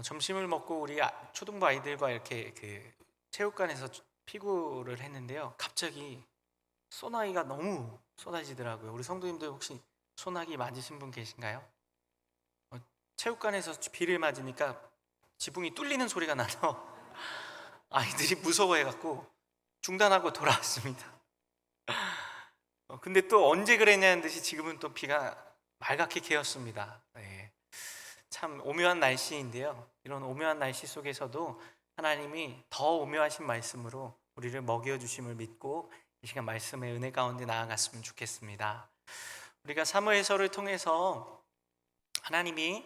점심을 먹고 우리 초등부 아이들과 이렇게 체육관에서 피구를 했는데요. 갑자기 소나기가 너무 쏟아지더라고요. 우리 성도님들 혹시 소나기 맞으신 분 계신가요? 어, 체육관에서 비를 맞으니까 지붕이 뚫리는 소리가 나서 아이들이 무서워해갖고 중단하고 돌아왔습니다. 근데 또 언제 그랬냐는 듯이 지금은 또 비가 말갛게 개었습니다. 네. 참 오묘한 날씨인데요. 이런 오묘한 날씨 속에서도 하나님이 더 오묘하신 말씀으로 우리를 먹여주심을 믿고 이 시간 말씀의 은혜 가운데 나아갔으면 좋겠습니다. 우리가 사무엘서를 통해서 하나님이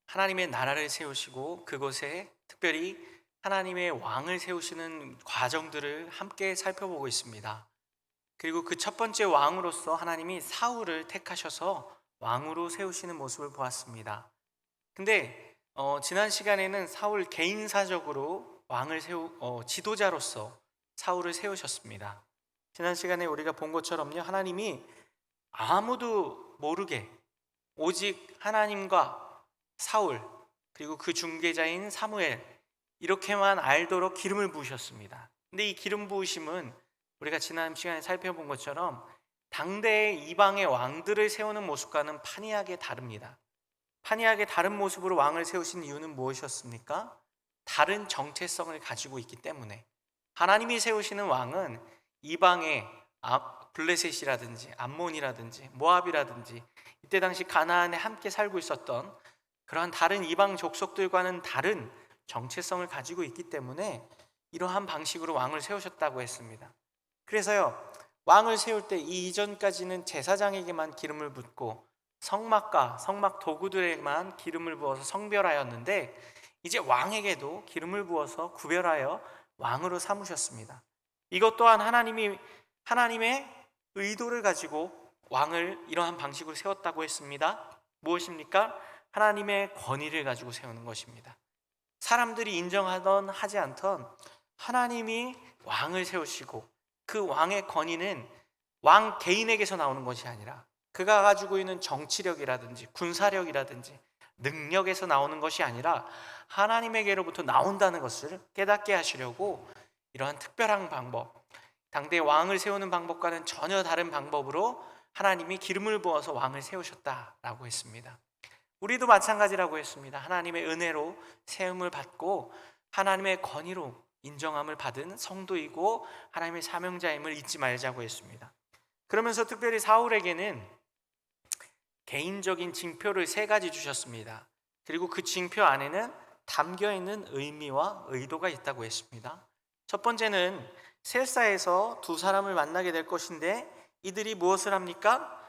하나님의 나라를 세우시고 그곳에 특별히 하나님의 왕을 세우시는 과정들을 함께 살펴보고 있습니다. 그리고 그 첫 번째 왕으로서 하나님이 사울을 택하셔서 왕으로 세우시는 모습을 보았습니다. 근데 지난 시간에는 사울 개인사적으로 왕을 지도자로서 사울을 세우셨습니다. 지난 시간에 우리가 본 것처럼요, 하나님이 아무도 모르게 오직 하나님과 사울 그리고 그 중개자인 사무엘 이렇게만 알도록 기름을 부으셨습니다. 근데 이 기름 부으심은 우리가 지난 시간에 살펴본 것처럼 당대의 이방의 왕들을 세우는 모습과는 판이하게 다릅니다. 판이하게 다른 모습으로 왕을 세우신 이유는 무엇이었습니까? 다른 정체성을 가지고 있기 때문에. 하나님이 세우시는 왕은 이방의 블레셋이라든지 암몬이라든지 모압이라든지 이때 당시 가나안에 함께 살고 있었던 그러한 다른 이방 족속들과는 다른 정체성을 가지고 있기 때문에 이러한 방식으로 왕을 세우셨다고 했습니다. 그래서요, 왕을 세울 때 이 이전까지는 제사장에게만 기름을 붓고 성막과 성막 도구들에만 기름을 부어서 성별하였는데 이제 왕에게도 기름을 부어서 구별하여 왕으로 삼으셨습니다. 이것 또한 하나님의 의도를 가지고 왕을 이러한 방식으로 세웠다고 했습니다. 무엇입니까? 하나님의 권위를 가지고 세우는 것입니다. 사람들이 인정하던 하지 않던 하나님이 왕을 세우시고 그 왕의 권위는 왕 개인에게서 나오는 것이 아니라 그가 가지고 있는 정치력이라든지 군사력이라든지 능력에서 나오는 것이 아니라 하나님에게로부터 나온다는 것을 깨닫게 하시려고 이러한 특별한 방법, 당대 왕을 세우는 방법과는 전혀 다른 방법으로 하나님이 기름을 부어서 왕을 세우셨다라고 했습니다. 우리도 마찬가지라고 했습니다. 하나님의 은혜로 세움을 받고 하나님의 권위로 인정함을 받은 성도이고 하나님의 사명자임을 잊지 말자고 했습니다. 그러면서 특별히 사울에게는 개인적인 징표를 3가지 주셨습니다. 그리고 그 징표 안에는 담겨있는 의미와 의도가 있다고 했습니다. 첫 번째는 셀사에서 2사람을 만나게 될 것인데 이들이 무엇을 합니까?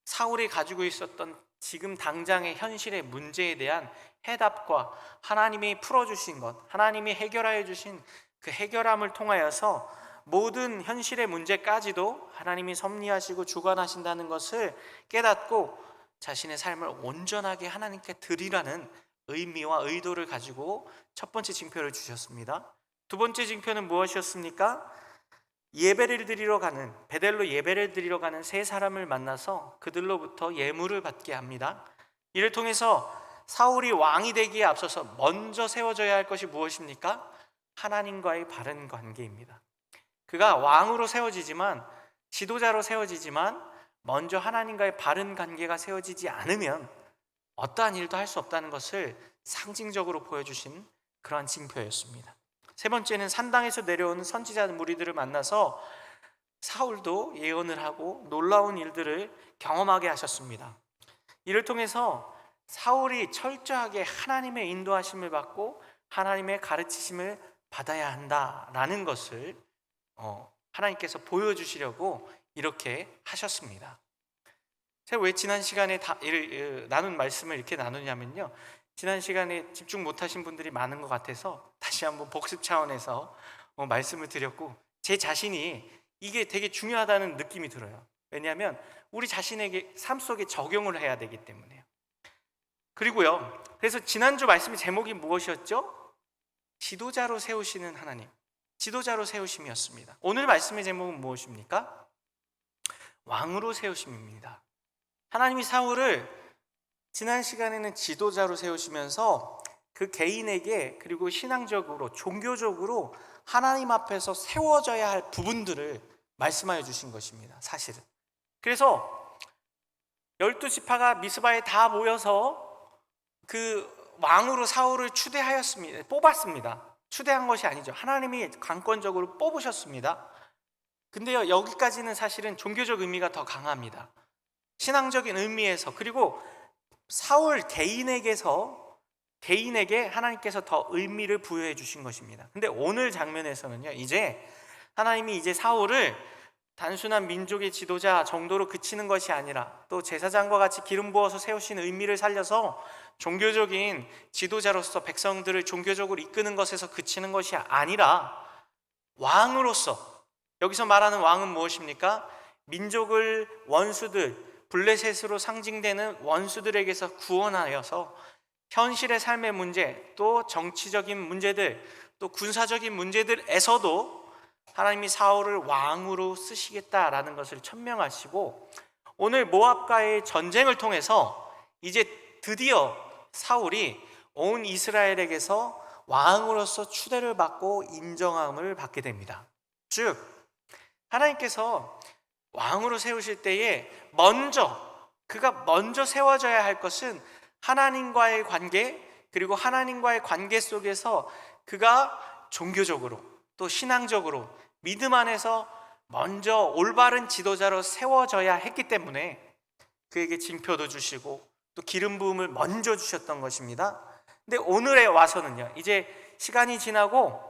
사울이 가지고 있었던 지금 당장의 현실의 문제에 대한 해답과 하나님이 풀어주신 것, 하나님이 해결하여 주신 그 해결함을 통하여서 모든 현실의 문제까지도 하나님이 섭리하시고 주관하신다는 것을 깨닫고 자신의 삶을 온전하게 하나님께 드리라는 의미와 의도를 가지고 첫 번째 징표를 주셨습니다. 두 번째 징표는 무엇이었습니까? 예배를 드리러 가는, 베델로 예배를 드리러 가는 3사람을 만나서 그들로부터 예물을 받게 합니다. 이를 통해서 사울이 왕이 되기에 앞서서 먼저 세워져야 할 것이 무엇입니까? 하나님과의 바른 관계입니다. 그가 왕으로 세워지지만, 지도자로 세워지지만 먼저 하나님과의 바른 관계가 세워지지 않으면 어떠한 일도 할 수 없다는 것을 상징적으로 보여주신 그러한 징표였습니다. 세 번째는 산당에서 내려오는 선지자 무리들을 만나서 사울도 예언을 하고 놀라운 일들을 경험하게 하셨습니다. 이를 통해서 사울이 철저하게 하나님의 인도하심을 받고 하나님의 가르치심을 받아야 한다라는 것을 하나님께서 보여주시려고 이렇게 하셨습니다. 제가 왜 지난 시간에 나눈 말씀을 이렇게 나누냐면요, 지난 시간에 집중 못하신 분들이 많은 것 같아서 다시 한번 복습 차원에서 말씀을 드렸고 제 자신이 이게 되게 중요하다는 느낌이 들어요. 왜냐하면 우리 자신에게 삶 속에 적용을 해야 되기 때문에요. 그리고요, 그래서 지난주 말씀의 제목이 무엇이었죠? 지도자로 세우시는 하나님, 지도자로 세우심이었습니다. 오늘 말씀의 제목은 무엇입니까? 왕으로 세우심입니다. 하나님이 사울을 지난 시간에는 지도자로 세우시면서 그 개인에게 그리고 신앙적으로 종교적으로 하나님 앞에서 세워져야 할 부분들을 말씀하여 주신 것입니다. 사실은. 그래서 12지파가 미스바에 다 모여서 그 왕으로 사울을 추대하였습니다. 뽑았습니다. 추대한 것이 아니죠. 하나님이 강권적으로 뽑으셨습니다. 근데요, 여기까지는 사실은 종교적 의미가 더 강합니다. 신앙적인 의미에서, 그리고 사울 개인에게 하나님께서 더 의미를 부여해 주신 것입니다. 근데 오늘 장면에서는요, 하나님이 이제 사울을 단순한 민족의 지도자 정도로 그치는 것이 아니라 또 제사장과 같이 기름 부어서 세우신 의미를 살려서 종교적인 지도자로서 백성들을 종교적으로 이끄는 것에서 그치는 것이 아니라 왕으로서, 여기서 말하는 왕은 무엇입니까? 민족을 원수들, 블레셋으로 상징되는 원수들에게서 구원하여서 현실의 삶의 문제, 또 정치적인 문제들, 또 군사적인 문제들에서도 하나님이 사울을 왕으로 쓰시겠다라는 것을 천명하시고, 오늘 모압과의 전쟁을 통해서 이제 드디어 사울이 온 이스라엘에게서 왕으로서 추대를 받고 인정함을 받게 됩니다. 즉, 하나님께서 왕으로 세우실 때에 그가 먼저 세워져야 할 것은 하나님과의 관계, 그리고 하나님과의 관계 속에서 그가 종교적으로 또 신앙적으로 믿음 안에서 먼저 올바른 지도자로 세워져야 했기 때문에 그에게 징표도 주시고 또 기름 부음을 먼저 주셨던 것입니다. 근데 오늘에 와서는요, 이제 시간이 지나고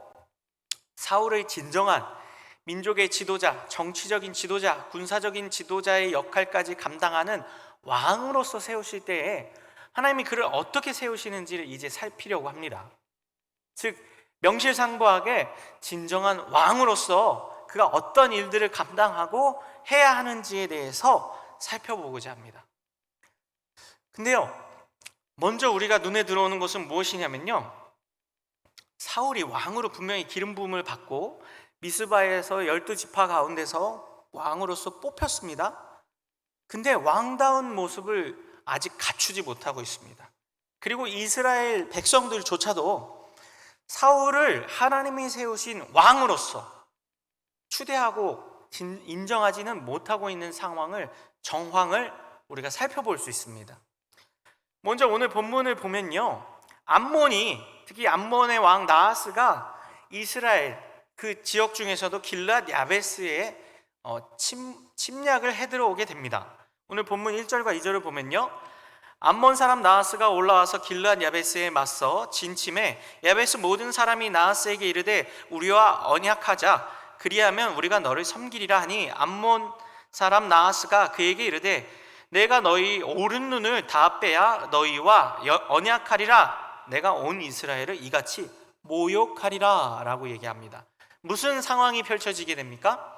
사울의 진정한 민족의 지도자, 정치적인 지도자, 군사적인 지도자의 역할까지 감당하는 왕으로서 세우실 때에 하나님이 그를 어떻게 세우시는지를 이제 살피려고 합니다. 즉, 명실상부하게 진정한 왕으로서 그가 어떤 일들을 감당하고 해야 하는지에 대해서 살펴보고자 합니다. 근데요, 먼저 우리가 눈에 들어오는 것은 무엇이냐면요, 사울이 왕으로 분명히 기름 부음을 받고 미스바에서 12지파 가운데서 왕으로서 뽑혔습니다. 근데 왕다운 모습을 아직 갖추지 못하고 있습니다. 그리고 이스라엘 백성들조차도 사울을 하나님이 세우신 왕으로서 추대하고 인정하지는 못하고 있는 정황을 우리가 살펴볼 수 있습니다. 먼저 오늘 본문을 보면요, 특히 암몬의 왕 나하스가 이스라엘 그 지역 중에서도 길앗 야베스에 침략을 해 들어오게 됩니다. 오늘 본문 1절과 2절을 보면요, 암몬 사람 나하스가 올라와서 길앗 야베스에 맞서 진침해 야베스 모든 사람이 나하스에게 이르되 우리와 언약하자, 그리하면 우리가 너를 섬기리라 하니, 암몬 사람 나하스가 그에게 이르되 내가 너희 오른 눈을 다 빼야 너희와 언약하리라, 내가 온 이스라엘을 이같이 모욕하리라 라고 얘기합니다. 무슨 상황이 펼쳐지게 됩니까?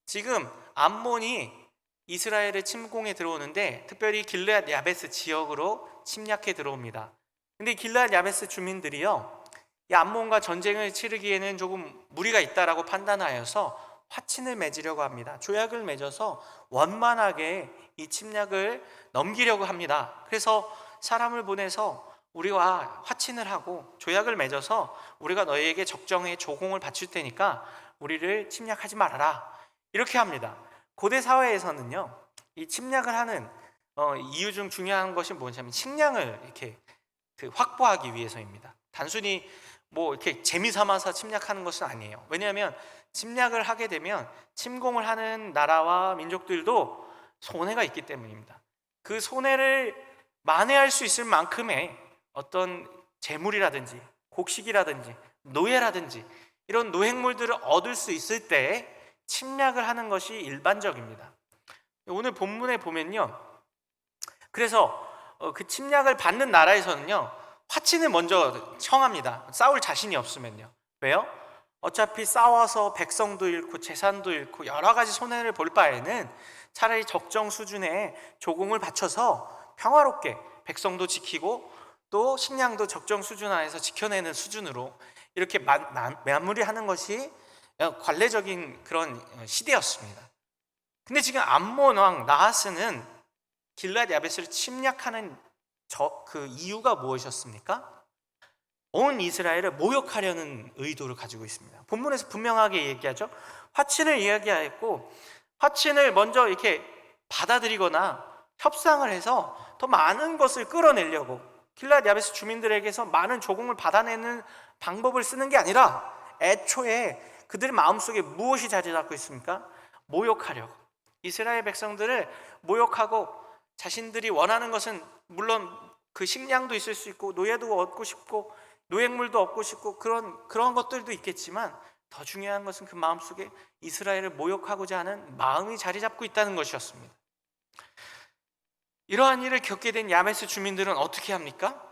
지금 암몬이 이스라엘의 침공에 들어오는데 특별히 길앗 야베스 지역으로 침략해 들어옵니다. 근데 길앗 야베스 주민들이요, 이 암몬과 전쟁을 치르기에는 조금 무리가 있다라고 판단하여서 화친을 맺으려고 합니다. 조약을 맺어서 원만하게 이 침략을 넘기려고 합니다. 그래서 사람을 보내서 우리와 화친을 하고 조약을 맺어서 우리가 너희에게 적정의 조공을 바칠 테니까 우리를 침략하지 말아라, 이렇게 합니다. 고대 사회에서는요, 이 침략을 하는 이유 중 중요한 것이 뭐냐면 식량을 이렇게 확보하기 위해서입니다. 단순히 뭐 이렇게 재미 삼아서 침략하는 것은 아니에요. 왜냐하면 침략을 하게 되면 침공을 하는 나라와 민족들도 손해가 있기 때문입니다. 그 손해를 만회할 수 있을 만큼의 어떤 재물이라든지 곡식이라든지 노예라든지 이런 노획물들을 얻을 수 있을 때 침략을 하는 것이 일반적입니다. 오늘 본문에 보면요, 그래서 그 침략을 받는 나라에서는요, 화친을 먼저 청합니다. 싸울 자신이 없으면요. 왜요? 어차피 싸워서 백성도 잃고 재산도 잃고 여러 가지 손해를 볼 바에는 차라리 적정 수준의 조공을 바쳐서 평화롭게 백성도 지키고 또 식량도 적정 수준 안에서 지켜내는 수준으로 이렇게 마무리하는 것이 관례적인 그런 시대였습니다. 근데 지금 암몬 왕 나하스는 길앗 야베스를 침략하는 그 이유가 무엇이었습니까? 온 이스라엘을 모욕하려는 의도를 가지고 있습니다. 본문에서 분명하게 얘기하죠. 화친을 이야기하였고, 화친을 먼저 이렇게 받아들이거나 협상을 해서 더 많은 것을 끌어내려고, 길앗 야베스 주민들에게서 많은 조공을 받아내는 방법을 쓰는 게 아니라 애초에 그들의 마음속에 무엇이 자리 잡고 있습니까? 모욕하려고, 이스라엘 백성들을 모욕하고, 자신들이 원하는 것은 물론 그 식량도 있을 수 있고 노예도 얻고 싶고 노획물도 얻고 싶고 그런 것들도 있겠지만, 더 중요한 것은 그 마음속에 이스라엘을 모욕하고자 하는 마음이 자리 잡고 있다는 것이었습니다. 이러한 일을 겪게 된 야베스 주민들은 어떻게 합니까?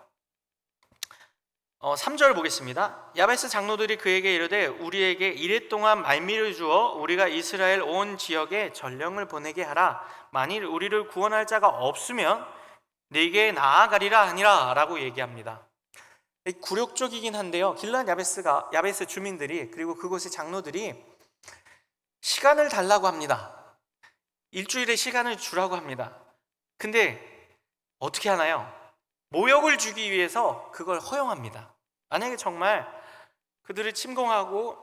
3절 보겠습니다. 야베스 장로들이 그에게 이르되 우리에게 이레 동안 말미를 주어 우리가 이스라엘 온 지역에 전령을 보내게 하라. 만일 우리를 구원할 자가 없으면 네게 나아가리라 하니라 라고 얘기합니다. 굴욕적이긴 한데요, 길앗 야베스 주민들이, 그리고 그곳의 장로들이 시간을 달라고 합니다. 일주일의 시간을 주라고 합니다. 근데 어떻게 하나요? 모욕을 주기 위해서 그걸 허용합니다. 만약에 정말 그들을 침공하고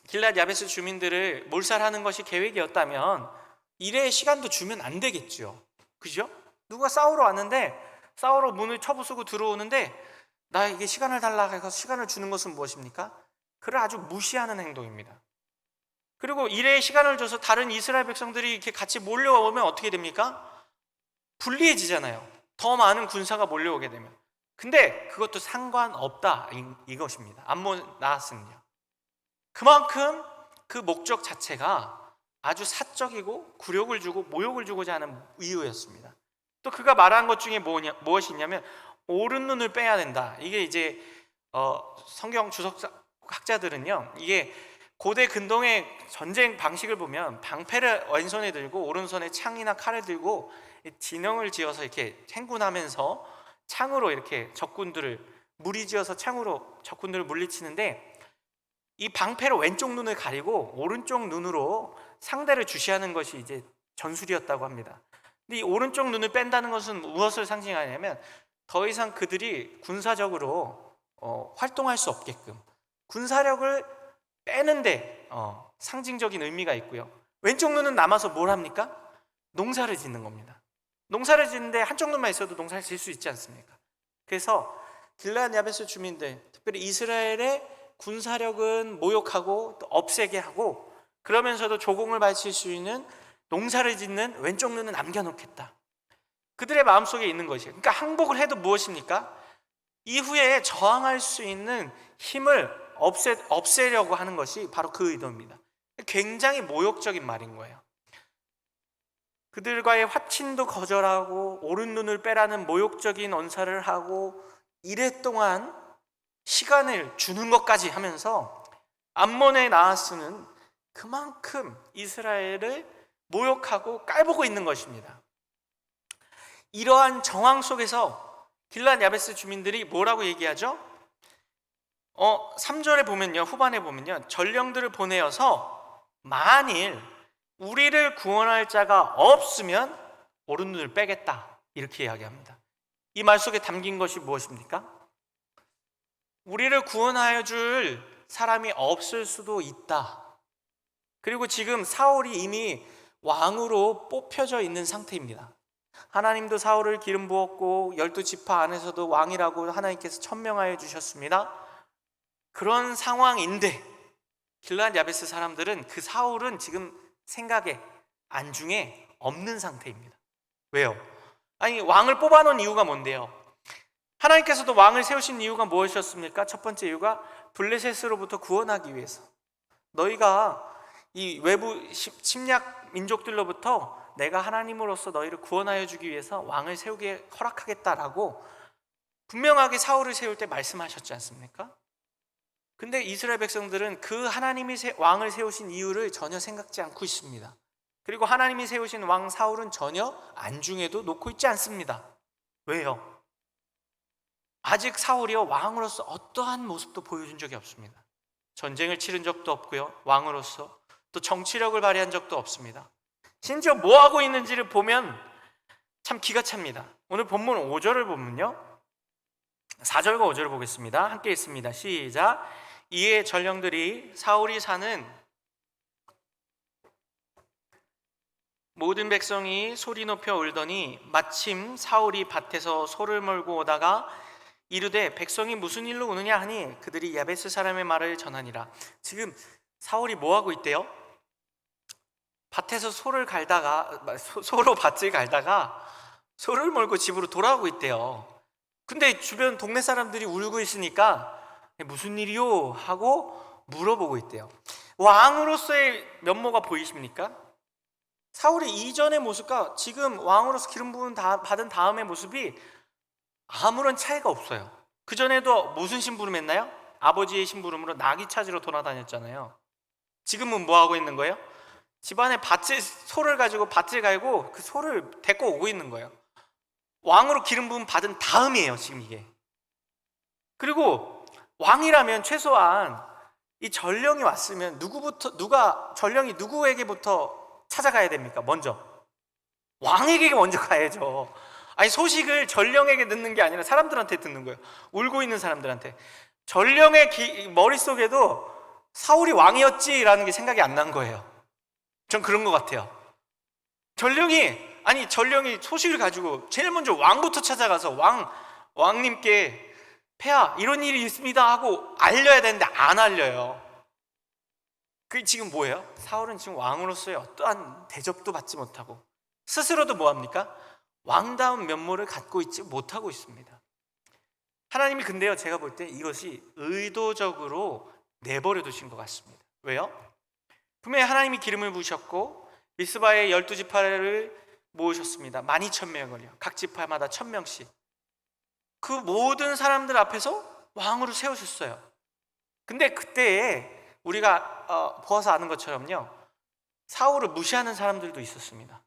길앗 야베스 주민들을 몰살하는 것이 계획이었다면 일의 시간도 주면 안 되겠죠. 그죠? 누가 싸우러 왔는데, 싸우러 문을 쳐부수고 들어오는데 나에게 시간을 달라고 해서 시간을 주는 것은 무엇입니까? 그를 아주 무시하는 행동입니다. 그리고 일의 시간을 줘서 다른 이스라엘 백성들이 이렇게 같이 몰려오면 어떻게 됩니까? 불리해지잖아요. 더 많은 군사가 몰려오게 되면. 근데 그것도 상관없다, 이것입니다. 암몬 나았은요. 그만큼 그 목적 자체가 아주 사적이고 굴욕을 주고 모욕을 주고자 하는 이유였습니다. 또 그가 말한 것 중에 무엇이냐면 오른 눈을 빼야 된다. 이게 이제 성경 주석학자들은요, 이게 고대 근동의 전쟁 방식을 보면 방패를 왼손에 들고 오른손에 창이나 칼을 들고 진영을 지어서 이렇게 행군하면서 창으로 이렇게 적군들을 무리지어서 창으로 적군들을 물리치는데, 이 방패로 왼쪽 눈을 가리고 오른쪽 눈으로 상대를 주시하는 것이 이제 전술이었다고 합니다. 근데 이 오른쪽 눈을 뺀다는 것은 무엇을 상징하냐면 더 이상 그들이 군사적으로 활동할 수 없게끔 군사력을 빼는데 상징적인 의미가 있고요. 왼쪽 눈은 남아서 뭘 합니까? 농사를 짓는 겁니다. 농사를 짓는데 한쪽 눈만 있어도 농사를 지을 수 있지 않습니까? 그래서 길앗 야베스 주민들, 특별히 이스라엘의 군사력은 모욕하고 또 없애게 하고, 그러면서도 조공을 바칠 수 있는 농사를 짓는 왼쪽 눈은 남겨놓겠다. 그들의 마음속에 있는 것이에요. 그러니까 항복을 해도 무엇입니까? 이후에 저항할 수 있는 힘을 없애려고 하는 것이 바로 그 의도입니다. 굉장히 모욕적인 말인 거예요. 그들과의 화친도 거절하고 오른 눈을 빼라는 모욕적인 언사를 하고 이래 동안 시간을 주는 것까지 하면서 암몬의 나하스는 그만큼 이스라엘을 모욕하고 깔보고 있는 것입니다. 이러한 정황 속에서 길앗 야베스 주민들이 뭐라고 얘기하죠? 3절에 보면요, 후반에 보면요, 전령들을 보내어서 만일 우리를 구원할 자가 없으면 오른 눈을 빼겠다, 이렇게 이야기합니다. 이 말 속에 담긴 것이 무엇입니까? 우리를 구원하여 줄 사람이 없을 수도 있다. 그리고 지금 사울이 이미 왕으로 뽑혀져 있는 상태입니다. 하나님도 사울을 기름 부었고 12지파 안에서도 왕이라고 하나님께서 천명하여 주셨습니다. 그런 상황인데 길앗 야베스 사람들은 그 사울은 지금 생각에 안중에 없는 상태입니다. 왜요? 아니, 왕을 뽑아놓은 이유가 뭔데요? 하나님께서도 왕을 세우신 이유가 무엇이었습니까? 첫 번째 이유가 블레셋으로부터 구원하기 위해서. 너희가 이 외부 침략 민족들로부터 내가 하나님으로서 너희를 구원하여 주기 위해서 왕을 세우게 허락하겠다라고 분명하게 사울을 세울 때 말씀하셨지 않습니까? 근데 이스라엘 백성들은 그 하나님이 왕을 세우신 이유를 전혀 생각지 않고 있습니다. 그리고 하나님이 세우신 왕 사울은 전혀 안중에도 놓고 있지 않습니다. 왜요? 아직 사울이요, 왕으로서 어떠한 모습도 보여준 적이 없습니다. 전쟁을 치른 적도 없고요, 왕으로서 또 정치력을 발휘한 적도 없습니다. 심지어 뭐 하고 있는지를 보면 참 기가 찹니다. 오늘 본문 5절을 보면요, 4절과 5절을 보겠습니다. 함께 읽습니다. 시작. 이에 전령들이 사울이 사는 모든 백성이 소리 높여 울더니 마침 사울이 밭에서 소를 몰고 오다가 이르되 백성이 무슨 일로 우느냐 하니 그들이 야베스 사람의 말을 전하니라. 지금 사울이 뭐 하고 있대요? 밭에서 소로 밭을 갈다가 소를 몰고 집으로 돌아오고 있대요. 근데 주변 동네 사람들이 울고 있으니까 무슨 일이요? 하고 물어보고 있대요. 왕으로서의 면모가 보이십니까? 사울이 이전의 모습과 지금 왕으로서 기름 부음 받은 다음의 모습이 아무런 차이가 없어요. 그전에도 무슨 심부름 했나요? 아버지의 심부름으로 나귀 찾으러 돌아다녔잖아요. 지금은 뭐 하고 있는 거예요? 집안에 소를 가지고 밭을 갈고 그 소를 데리고 오고 있는 거예요. 왕으로 기름 부음 받은 다음이에요, 지금 이게. 그리고 왕이라면 최소한 이 전령이 왔으면 전령이 누구에게부터 찾아가야 됩니까? 먼저 왕에게 먼저 가야죠. 아니, 소식을 전령에게 듣는 게 아니라 사람들한테 듣는 거예요. 울고 있는 사람들한테. 전령의 머릿속에도 사울이 왕이었지라는 게 생각이 안 난 거예요. 전 그런 것 같아요. 전령이 소식을 가지고 제일 먼저 왕부터 찾아가서 왕님께 폐하 이런 일이 있습니다 하고 알려야 되는데 안 알려요. 그게 지금 뭐예요? 사울은 지금 왕으로서의 어떠한 대접도 받지 못하고 스스로도 뭐합니까? 왕다운 면모를 갖고 있지 못하고 있습니다. 하나님이 근데요, 제가 볼 때 이것이 의도적으로 내버려 두신 것 같습니다. 왜요? 분명히 하나님이 기름을 부으셨고 미스바에 12지파를 모으셨습니다. 12,000명을요. 각 지파마다 1,000명씩. 그 모든 사람들 앞에서 왕으로 세우셨어요. 근데 그때에 우리가 보아서 아는 것처럼요, 사울을 무시하는 사람들도 있었습니다.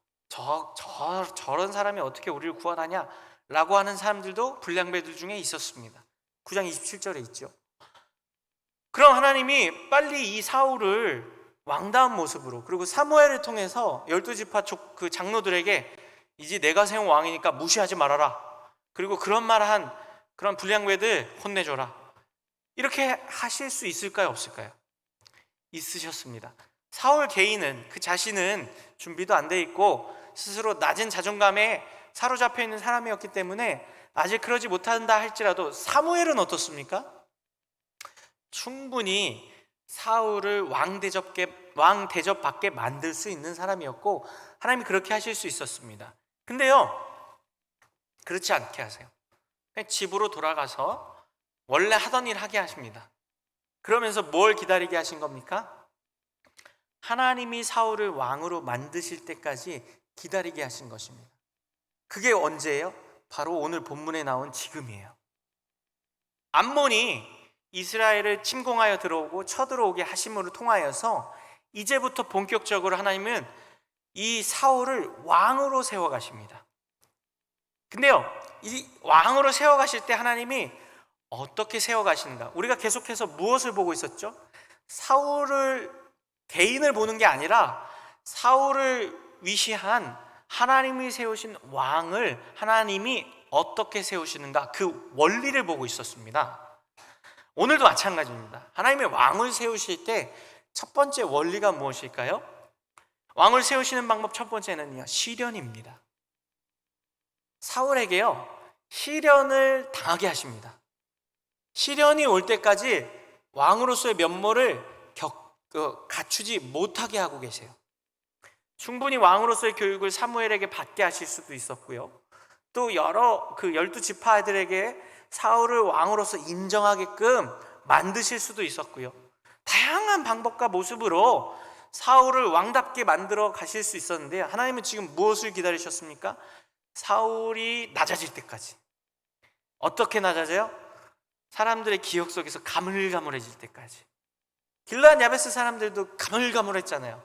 저런 사람이 어떻게 우리를 구원하냐 라고 하는 사람들도 불량배들 중에 있었습니다. 9장 27절에 있죠. 그럼 하나님이 빨리 이 사울을 왕다운 모습으로, 그리고 사무엘을 통해서 12지파 그 장로들에게 이제 내가 세운 왕이니까 무시하지 말아라, 그리고 그런 그런 불량배들 혼내줘라, 이렇게 하실 수 있을까요? 없을까요? 있으셨습니다. 사울 개인은, 그 자신은 준비도 안 돼 있고 스스로 낮은 자존감에 사로잡혀 있는 사람이었기 때문에 아직 그러지 못한다 할지라도 사무엘은 어떻습니까? 충분히 사울을 왕 대접받게 만들 수 있는 사람이었고 하나님이 그렇게 하실 수 있었습니다. 근데요, 그렇지 않게 하세요. 그냥 집으로 돌아가서 원래 하던 일 하게 하십니다. 그러면서 뭘 기다리게 하신 겁니까? 하나님이 사울을 왕으로 만드실 때까지 기다리게 하신 것입니다. 그게 언제예요? 바로 오늘 본문에 나온 지금이에요. 암몬이 이스라엘을 침공하여 들어오고 쳐들어오게 하심으로 통하여서 이제부터 본격적으로 하나님은 이 사울을 왕으로 세워가십니다. 근데요, 이 왕으로 세워가실 때 하나님이 어떻게 세워가시는가? 우리가 계속해서 무엇을 보고 있었죠? 사울을 개인을 보는 게 아니라 사울을 위시한 하나님이 세우신 왕을 하나님이 어떻게 세우시는가, 그 원리를 보고 있었습니다. 오늘도 마찬가지입니다. 하나님이 왕을 세우실 때 첫 번째 원리가 무엇일까요? 왕을 세우시는 방법 첫 번째는요, 시련입니다. 사울에게요, 시련을 당하게 하십니다. 시련이 올 때까지 왕으로서의 면모를 갖추지 못하게 하고 계세요. 충분히 왕으로서의 교육을 사무엘에게 받게 하실 수도 있었고요, 또 여러 12지파들에게 사울을 왕으로서 인정하게끔 만드실 수도 있었고요, 다양한 방법과 모습으로 사울을 왕답게 만들어 가실 수 있었는데 하나님은 지금 무엇을 기다리셨습니까? 사울이 낮아질 때까지. 어떻게 낮아져요? 사람들의 기억 속에서 가물가물해질 때까지. 길르앗 야베스 사람들도 가물가물했잖아요.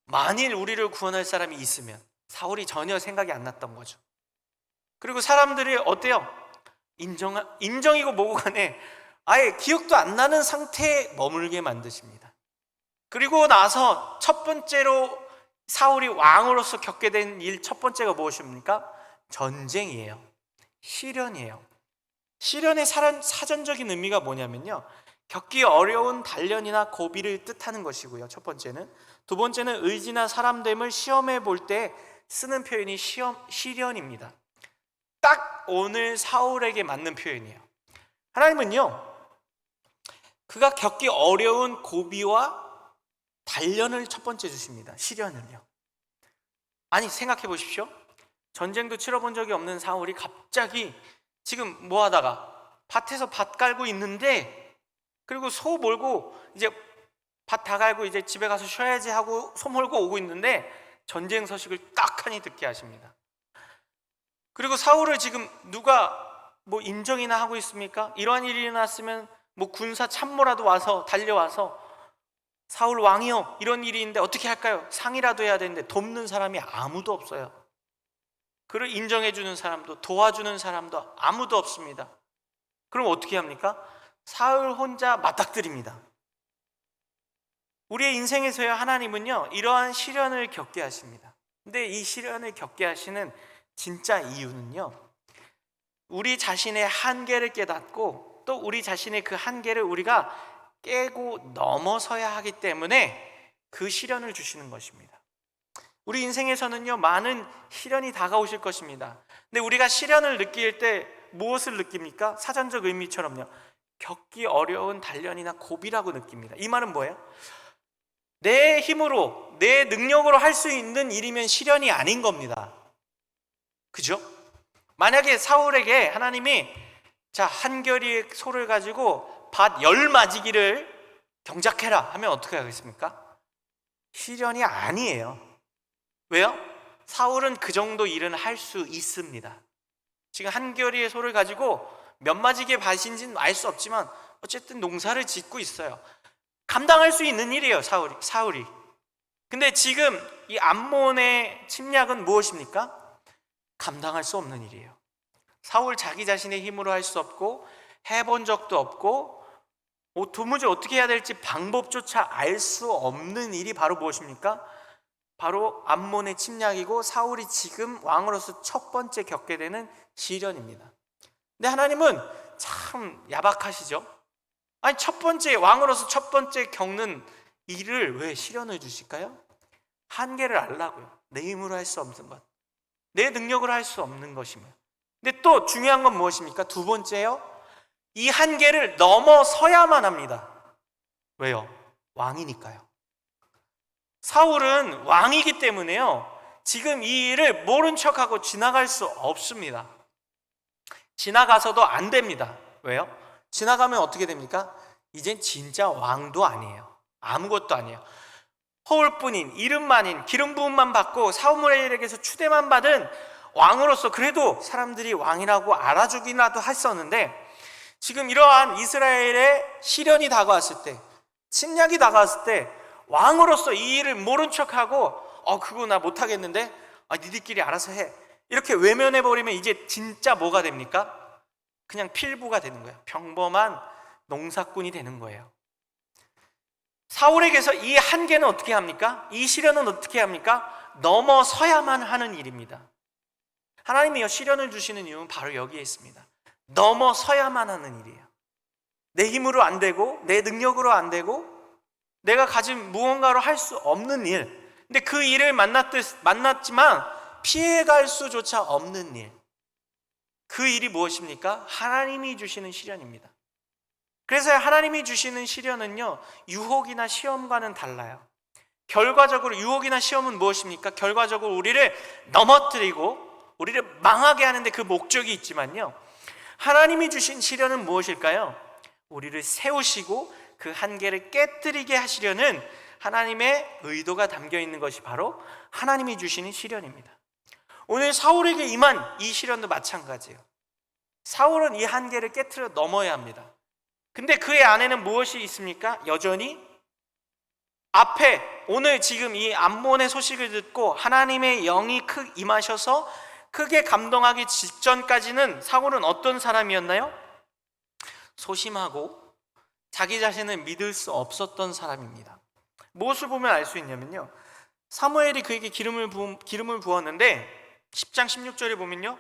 만일 우리를 구원할 사람이 있으면, 사울이 전혀 생각이 안 났던 거죠. 그리고 사람들이 어때요? 인정이고 뭐고 간에 아예 기억도 안 나는 상태에 머물게 만드십니다. 그리고 나서 첫 번째로 사울이 왕으로서 겪게 된 일 첫 번째가 무엇입니까? 전쟁이에요. 시련이에요. 시련의 사전적인 의미가 뭐냐면요, 겪기 어려운 단련이나 고비를 뜻하는 것이고요, 첫 번째는. 두 번째는 의지나 사람됨을 시험해 볼 때 쓰는 표현이 시련입니다. 딱 오늘 사울에게 맞는 표현이에요. 하나님은요, 그가 겪기 어려운 고비와 단련을 첫 번째 주십니다. 시련을요. 아니, 생각해 보십시오. 전쟁도 치러본 적이 없는 사울이 갑자기 지금 뭐 하다가 밭에서 밭 갈고 있는데, 그리고 소 몰고 이제 밭 다 갈고 이제 집에 가서 쉬어야지 하고 소 몰고 오고 있는데 전쟁 소식을 딱하니 듣게 하십니다. 그리고 사울을 지금 누가 뭐 인정이나 하고 있습니까? 이러한 일이 일어났으면 뭐 군사 참모라도 와서 달려와서 사울 왕이요, 이런 일이 있는데 어떻게 할까요? 상의라도 해야 되는데 돕는 사람이 아무도 없어요. 그를 인정해주는 사람도 도와주는 사람도 아무도 없습니다. 그럼 어떻게 합니까? 사울 혼자 맞닥뜨립니다. 우리의 인생에서요, 하나님은요, 이러한 시련을 겪게 하십니다. 근데 이 시련을 겪게 하시는 진짜 이유는요, 우리 자신의 한계를 깨닫고 또 우리 자신의 그 한계를 우리가 깨고 넘어서야 하기 때문에 그 시련을 주시는 것입니다. 우리 인생에서는요, 많은 시련이 다가오실 것입니다. 근데 우리가 시련을 느낄 때 무엇을 느낍니까? 사전적 의미처럼요, 겪기 어려운 단련이나 고비라고 느낍니다. 이 말은 뭐예요? 내 힘으로, 내 능력으로 할 수 있는 일이면 시련이 아닌 겁니다. 그죠? 만약에 사울에게 하나님이 자, 한 겨리의 소를 가지고 밭 10마지기를 경작해라 하면 어떻게 하겠습니까? 시련이 아니에요. 왜요? 사울은 그 정도 일은 할 수 있습니다. 지금 한 겨리의 소를 가지고 몇 마지기의 밭인지는 알 수 없지만 어쨌든 농사를 짓고 있어요. 감당할 수 있는 일이에요, 사울이. 근데 지금 이 암몬의 침략은 무엇입니까? 감당할 수 없는 일이에요. 사울 자기 자신의 힘으로 할 수 없고 해본 적도 없고 도무지 어떻게 해야 될지 방법조차 알 수 없는 일이 바로 무엇입니까? 바로 암몬의 침략이고 사울이 지금 왕으로서 첫 번째 겪게 되는 시련입니다. 근데 하나님은 참 야박하시죠? 아니, 첫 번째 왕으로서 첫 번째 겪는 일을 왜 시련을 주실까요? 한계를 알라고요. 내 힘으로 할 수 없는 것, 내 능력으로 할 수 없는 것이며. 근데 또 중요한 건 무엇입니까? 두 번째요, 이 한계를 넘어서야만 합니다. 왜요? 왕이니까요. 사울은 왕이기 때문에요, 지금 이 일을 모른 척하고 지나갈 수 없습니다. 지나가서도 안 됩니다. 왜요? 지나가면 어떻게 됩니까? 이젠 진짜 왕도 아니에요. 아무것도 아니에요. 허울뿐인, 이름만인, 기름 부음만 받고 사무엘에게서 추대만 받은 왕으로서 그래도 사람들이 왕이라고 알아주기라도 했었는데, 지금 이러한 이스라엘의 시련이 다가왔을 때, 침략이 다가왔을 때 왕으로서 이 일을 모른 척하고 그거 나 못하겠는데 니들끼리 알아서 해, 이렇게 외면해버리면 이제 진짜 뭐가 됩니까? 그냥 필부가 되는 거예요. 평범한 농사꾼이 되는 거예요. 사울에게서 이 한계는 어떻게 합니까? 이 시련은 어떻게 합니까? 넘어서야만 하는 일입니다. 하나님이요, 시련을 주시는 이유는 바로 여기에 있습니다. 넘어서야만 하는 일이에요. 내 힘으로 안 되고 내 능력으로 안 되고 내가 가진 무언가로 할 수 없는 일, 근데 그 일을 만났지만 피해갈 수조차 없는 일, 그 일이 무엇입니까? 하나님이 주시는 시련입니다. 그래서 하나님이 주시는 시련은요, 유혹이나 시험과는 달라요. 결과적으로 유혹이나 시험은 무엇입니까? 결과적으로 우리를 넘어뜨리고 우리를 망하게 하는데 그 목적이 있지만요, 하나님이 주신 시련은 무엇일까요? 우리를 세우시고 그 한계를 깨뜨리게 하시려는 하나님의 의도가 담겨 있는 것이 바로 하나님이 주시는 시련입니다. 오늘 사울에게 임한 이 시련도 마찬가지예요. 사울은 이 한계를 깨트려 넘어야 합니다. 근데 그의 안에는 무엇이 있습니까? 여전히 앞에 오늘 지금 이 암몬의 소식을 듣고 하나님의 영이 임하셔서 크게 감동하기 직전까지는 사울은 어떤 사람이었나요? 소심하고 자기 자신을 믿을 수 없었던 사람입니다. 무엇을 보면 알 수 있냐면요, 사무엘이 그에게 기름을 부었는데 10장 16절에 보면요,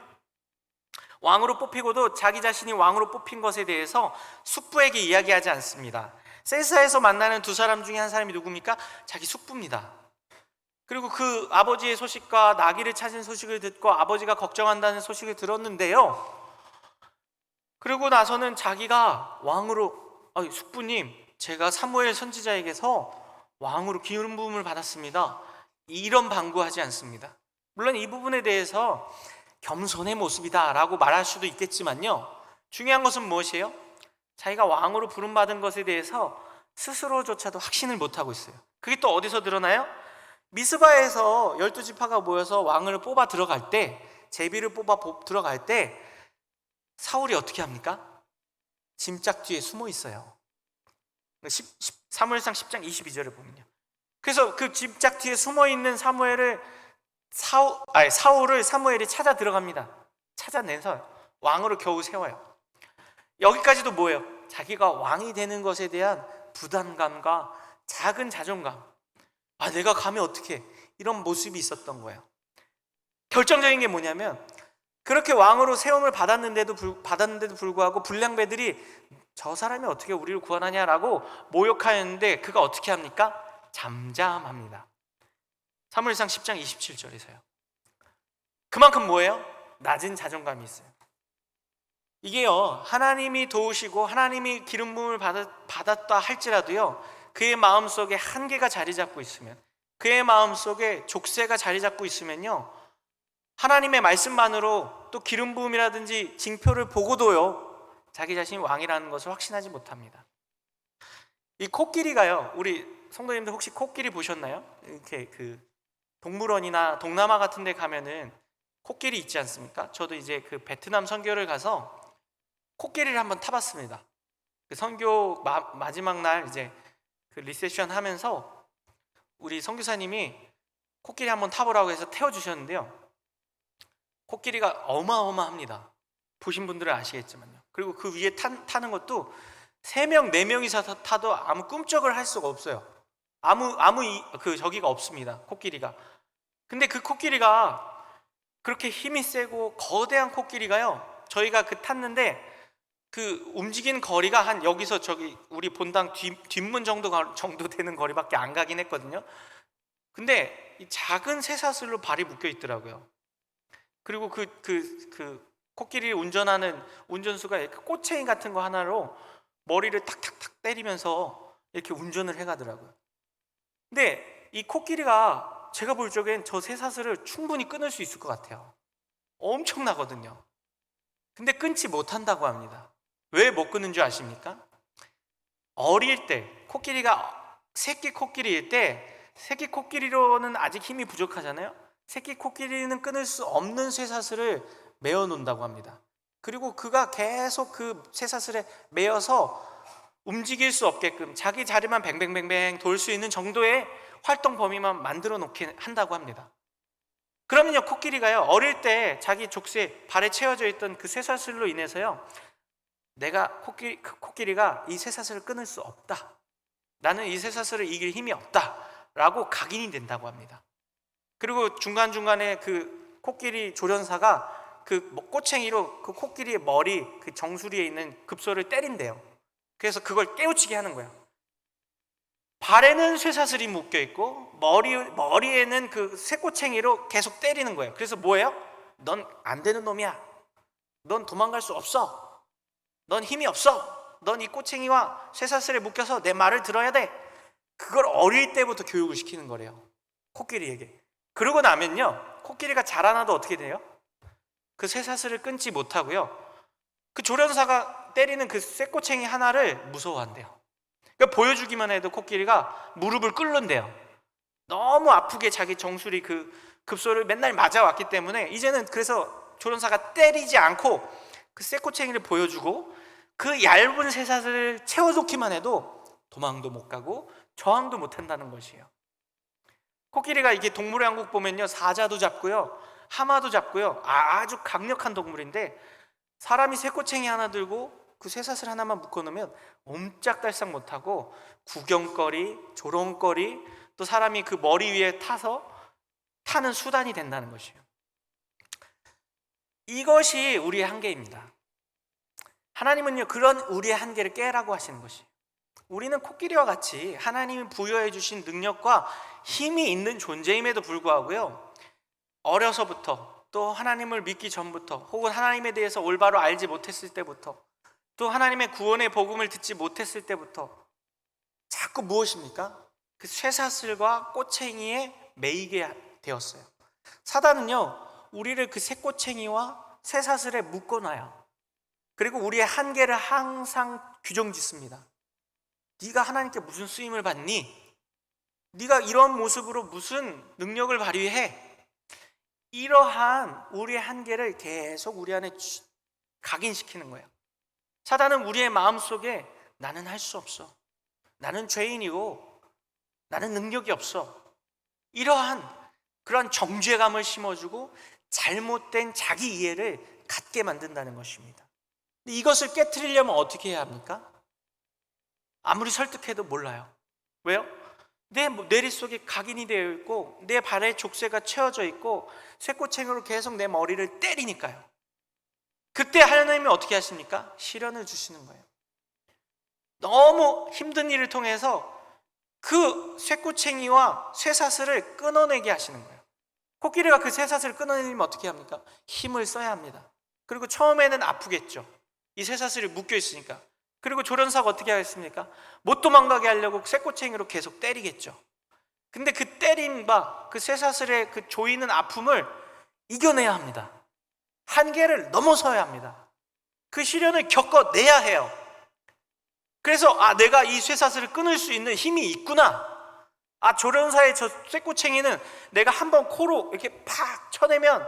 왕으로 뽑히고도 자기 자신이 왕으로 뽑힌 것에 대해서 숙부에게 이야기하지 않습니다. 세사에서 만나는 두 사람 중에 한 사람이 누굽니까? 자기 숙부입니다. 그리고 그 아버지의 소식과 나귀를 찾은 소식을 듣고 아버지가 걱정한다는 소식을 들었는데요, 그리고 나서는 자기가 왕으로, 숙부님, 제가 사무엘 선지자에게서 왕으로 기름 부음을 받았습니다, 이런 방구하지 않습니다. 물론 이 부분에 대해서 겸손의 모습이다 라고 말할 수도 있겠지만요, 중요한 것은 무엇이에요? 자기가 왕으로 부름받은 것에 대해서 스스로조차도 확신을 못하고 있어요. 그게 또 어디서 드러나요? 미스바에서 12지파가 모여서 왕을 뽑아 들어갈 때, 제비를 뽑아 들어갈 때 사울이 어떻게 합니까? 짐짝 뒤에 숨어 있어요. 사무엘상 10장 22절을 보면요, 그래서 그 짐짝 뒤에 숨어 있는 사울을 사무엘이 찾아 들어갑니다. 찾아내서 왕으로 겨우 세워요. 여기까지도 뭐예요? 자기가 왕이 되는 것에 대한 부담감과 작은 자존감, 내가 가면 어떡해, 이런 모습이 있었던 거예요. 결정적인 게 뭐냐면, 그렇게 왕으로 세움을 받았는데도 불구하고 불량배들이 저 사람이 어떻게 우리를 구원하냐라고 모욕하였는데 그가 어떻게 합니까? 잠잠합니다. 사무엘상 10장 27절에서요. 그만큼 뭐예요? 낮은 자존감이 있어요. 이게요, 하나님이 도우시고 하나님이 기름 부음을 받았다 할지라도요, 그의 마음속에 한계가 자리 잡고 있으면, 그의 마음속에 족쇄가 자리 잡고 있으면요, 하나님의 말씀만으로 또 기름 부음이라든지 징표를 보고도요, 자기 자신이 왕이라는 것을 확신하지 못합니다. 이 코끼리가요, 우리 성도님들 혹시 코끼리 보셨나요? 이렇게 그 동물원이나 동남아 같은 데 가면은 코끼리 있지 않습니까? 저도 이제 그 베트남 선교를 가서 코끼리를 한번 타봤습니다. 그 선교 마지막 날 이제 그 리셉션 하면서 우리 선교사님이 코끼리 한번 타보라고 해서 태워주셨는데요, 코끼리가 어마어마합니다. 보신 분들은 아시겠지만요. 그리고 그 위에 타는 것도 3명, 4명이서 타도 아무 꿈쩍을 할 수가 없어요. 저기가 없습니다, 코끼리가. 근데 그 코끼리가 그렇게 힘이 세고 거대한 코끼리가요, 저희가 탔는데 그 움직이는 거리가 한 여기서 저기 우리 본당 뒷문 정도 되는 거리밖에 안 가긴 했거든요. 근데 이 작은 쇠사슬로 발이 묶여 있더라고요. 그리고 그 코끼리를 운전하는 운전수가 꼬챙이 같은 거 하나로 머리를 탁탁탁 때리면서 이렇게 운전을 해가더라고요. 근데 이 코끼리가 제가 볼 적엔 저 쇠사슬을 충분히 끊을 수 있을 것 같아요. 엄청나거든요. 근데 끊지 못한다고 합니다. 왜 못 끊는 줄 아십니까? 어릴 때 코끼리가 새끼 코끼리일 때, 새끼 코끼리로는 아직 힘이 부족하잖아요. 새끼 코끼리는 끊을 수 없는 쇠사슬을 메어 놓는다고 합니다. 그리고 그가 계속 그 쇠사슬에 메어서 움직일 수 없게끔 자기 자리만 뱅뱅뱅뱅 돌 수 있는 정도의 활동 범위만 만들어 놓게 한다고 합니다. 그러면요, 코끼리가요, 어릴 때 자기 족쇄 발에 채워져 있던 그 쇠사슬로 인해서요, 내가 코끼리가 이 쇠사슬을 끊을 수 없다, 나는 이 쇠사슬을 이길 힘이 없다 라고 각인이 된다고 합니다. 그리고 중간중간에 그 코끼리 조련사가 그 꼬챙이로 그 코끼리의 머리, 그 정수리에 있는 급소를 때린대요. 그래서 그걸 깨우치게 하는 거예요. 발에는 쇠사슬이 묶여 있고 머리에는 그 쇠꼬챙이로 계속 때리는 거예요. 그래서 뭐예요? 넌 안 되는 놈이야. 넌 도망갈 수 없어. 넌 힘이 없어. 넌 이 꼬챙이와 쇠사슬에 묶여서 내 말을 들어야 돼. 그걸 어릴 때부터 교육을 시키는 거래요, 코끼리에게. 그러고 나면요, 코끼리가 자라나도 어떻게 돼요? 그 쇠사슬을 끊지 못하고요, 그 조련사가 때리는 그 쇠꼬챙이 하나를 무서워한대요. 그러니까 보여주기만 해도 코끼리가 무릎을 꿇는대요. 너무 아프게 자기 정수리 그 급소를 맨날 맞아왔기 때문에 이제는, 그래서 조련사가 때리지 않고 그 쇠꼬챙이를 보여주고 그 얇은 쇠사슬을 채워놓기만 해도 도망도 못 가고 저항도 못 한다는 것이에요. 코끼리가 이게 동물의 왕국 보면요, 사자도 잡고요, 하마도 잡고요, 아주 강력한 동물인데, 사람이 쇠꼬챙이 하나 들고 그 쇠사슬 하나만 묶어놓으면 옴짝달싹 못하고 구경거리, 조롱거리, 또 사람이 그 머리 위에 타서 타는 수단이 된다는 것이에요. 이것이 우리의 한계입니다. 하나님은요, 그런 우리의 한계를 깨라고 하시는 것이에요. 우리는 코끼리와 같이 하나님이 부여해 주신 능력과 힘이 있는 존재임에도 불구하고요, 어려서부터, 또 하나님을 믿기 전부터, 혹은 하나님에 대해서 올바로 알지 못했을 때부터, 또 하나님의 구원의 복음을 듣지 못했을 때부터 자꾸 무엇입니까? 그 쇠사슬과 꼬챙이에 매이게 되었어요. 사단은요, 우리를 그 쇠꼬챙이와 쇠사슬에 묶어놔요. 그리고 우리의 한계를 항상 규정짓습니다. 네가 하나님께 무슨 쓰임을 받니? 네가 이런 모습으로 무슨 능력을 발휘해? 이러한 우리의 한계를 계속 우리 안에 각인시키는 거예요. 사단은 우리의 마음속에 나는 할 수 없어, 나는 죄인이고 나는 능력이 없어, 이러한 그런 정죄감을 심어주고 잘못된 자기 이해를 갖게 만든다는 것입니다. 근데 이것을 깨트리려면 어떻게 해야 합니까? 아무리 설득해도 몰라요. 왜요? 내 뇌릿속에 각인이 되어 있고 내 발에 족쇄가 채워져 있고 쇠꼬챙이로 계속 내 머리를 때리니까요. 그때 하나님이 어떻게 하십니까? 시련을 주시는 거예요. 너무 힘든 일을 통해서 그 쇠꼬챙이와 쇠사슬을 끊어내게 하시는 거예요. 코끼리가 그 쇠사슬을 끊어내려면 어떻게 합니까? 힘을 써야 합니다. 그리고 처음에는 아프겠죠. 이 쇠사슬이 묶여 있으니까. 그리고 조련사가 어떻게 하겠습니까? 못 도망가게 하려고 쇠꼬챙이로 계속 때리겠죠. 근데 그 때림과 그 쇠사슬의 그 조이는 아픔을 이겨내야 합니다. 한계를 넘어서야 합니다. 그 시련을 겪어내야 해요. 그래서 내가 이 쇠사슬을 끊을 수 있는 힘이 있구나. 조련사의 저 쇠꼬챙이는 내가 한번 코로 이렇게 팍 쳐내면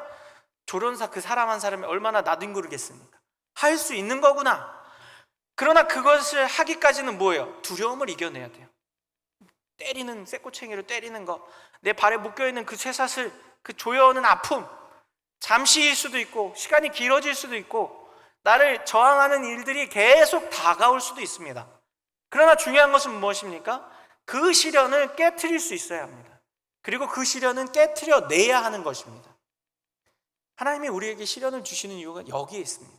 조련사 그 사람 한 사람이 얼마나 나뒹구르겠습니까? 할 수 있는 거구나. 그러나 그것을 하기까지는 뭐예요? 두려움을 이겨내야 돼요. 때리는 쇠꼬챙이로 때리는 거, 내 발에 묶여있는 그 쇠사슬, 그 조여오는 아픔, 잠시일 수도 있고 시간이 길어질 수도 있고 나를 저항하는 일들이 계속 다가올 수도 있습니다. 그러나 중요한 것은 무엇입니까? 그 시련을 깨트릴 수 있어야 합니다. 그리고 그 시련은 깨트려내야 하는 것입니다. 하나님이 우리에게 시련을 주시는 이유가 여기에 있습니다.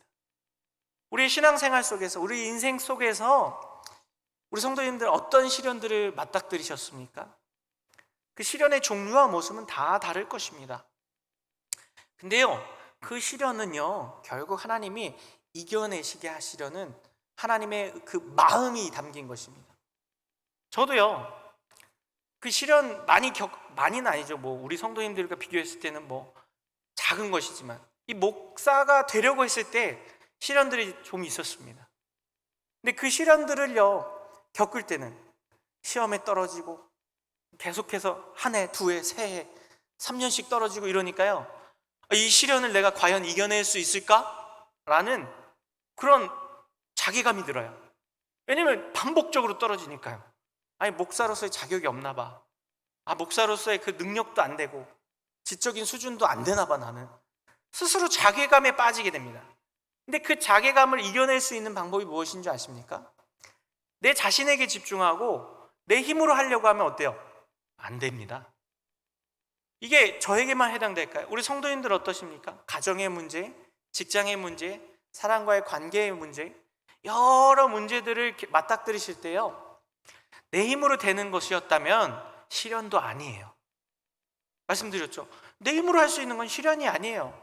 우리의 신앙생활 속에서, 우리 인생 속에서 우리 성도님들 어떤 시련들을 맞닥뜨리셨습니까? 그 시련의 종류와 모습은 다 다를 것입니다. 근데요, 그 시련은요, 결국 하나님이 이겨내시게 하시려는 하나님의 그 마음이 담긴 것입니다. 저도요, 그 시련 많이는 아니죠. 우리 성도님들과 비교했을 때는 작은 것이지만, 이 목사가 되려고 했을 때 시련들이 좀 있었습니다. 근데 그 시련들을요, 겪을 때는 시험에 떨어지고 계속해서 한 해, 두 해, 세 해, 3년씩 떨어지고 이러니까요, 이 시련을 내가 과연 이겨낼 수 있을까? 라는 그런 자괴감이 들어요. 왜냐면 반복적으로 떨어지니까요. 목사로서의 자격이 없나 봐. 목사로서의 그 능력도 안 되고 지적인 수준도 안 되나 봐. 나는 스스로 자괴감에 빠지게 됩니다. 근데 그 자괴감을 이겨낼 수 있는 방법이 무엇인지 아십니까? 내 자신에게 집중하고 내 힘으로 하려고 하면 어때요? 안 됩니다. 이게 저에게만 해당될까요? 우리 성도님들 어떠십니까? 가정의 문제, 직장의 문제, 사람과의 관계의 문제, 여러 문제들을 맞닥뜨리실 때요, 내 힘으로 되는 것이었다면 시련도 아니에요. 말씀드렸죠? 내 힘으로 할 수 있는 건 시련이 아니에요.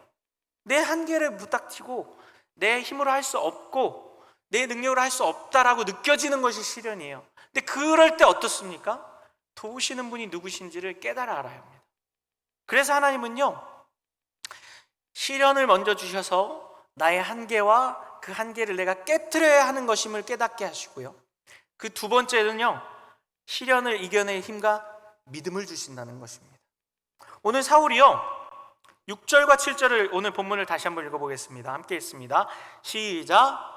내 한계를 부닥치고 내 힘으로 할 수 없고 내 능력으로 할 수 없다라고 느껴지는 것이 시련이에요. 근데 그럴 때 어떻습니까? 도우시는 분이 누구신지를 깨달아 알아야 합니다. 그래서 하나님은요, 시련을 먼저 주셔서 나의 한계와 그 한계를 내가 깨트려야 하는 것임을 깨닫게 하시고요, 그 두 번째는요, 시련을 이겨낼 힘과 믿음을 주신다는 것입니다. 오늘 사울이요, 6절과 7절을 오늘 본문을 다시 한번 읽어보겠습니다. 함께 읽습니다. 시작.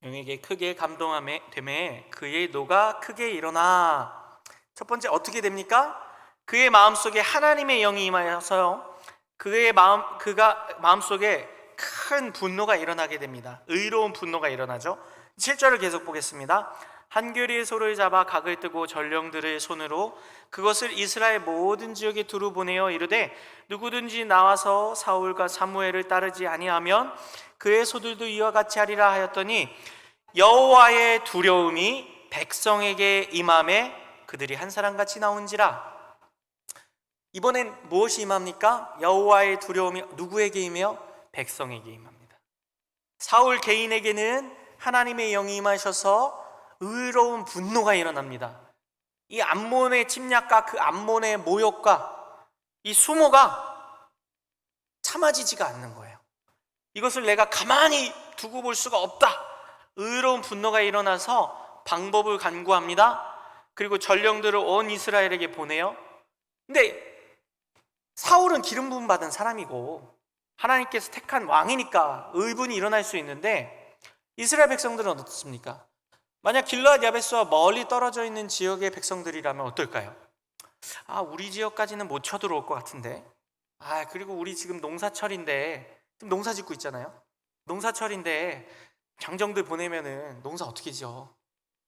영에게 크게 감동함에 되매 그의 노가 크게 일어나. 첫 번째, 어떻게 됩니까? 그의 마음속에 하나님의 영이 임하여서요, 그가 마음속에 큰 분노가 일어나게 됩니다. 의로운 분노가 일어나죠. 7절을 계속 보겠습니다. 한 교리의 소를 잡아 각을 뜨고 전령들의 손으로 그것을 이스라엘 모든 지역에 두루 보내어 이르되 누구든지 나와서 사울과 사무엘을 따르지 아니하면 그의 소들도 이와 같이 하리라 하였더니 여호와의 두려움이 백성에게 임함에 그들이 한 사람같이 나온지라. 이번엔 무엇이 임합니까? 여호와의 두려움이 누구에게 임해요? 백성에게 임합니다. 사울 개인에게는 하나님의 영이 임하셔서 의로운 분노가 일어납니다. 이 암몬의 침략과 그 암몬의 모욕과 이 수모가 참아지지가 않는 거예요. 이것을 내가 가만히 두고 볼 수가 없다. 의로운 분노가 일어나서 방법을 간구합니다. 그리고 전령들을 온 이스라엘에게 보내요. 근데 사울은 기름 부음 받은 사람이고 하나님께서 택한 왕이니까 의분이 일어날 수 있는데 이스라엘 백성들은 어떻습니까? 만약 길르앗 야베스와 멀리 떨어져 있는 지역의 백성들이라면 어떨까요? 우리 지역까지는 못 쳐들어올 것 같은데, 그리고 우리 지금 농사철인데, 지금 농사 짓고 있잖아요. 농사철인데 장정들 보내면은 농사 어떻게 지어?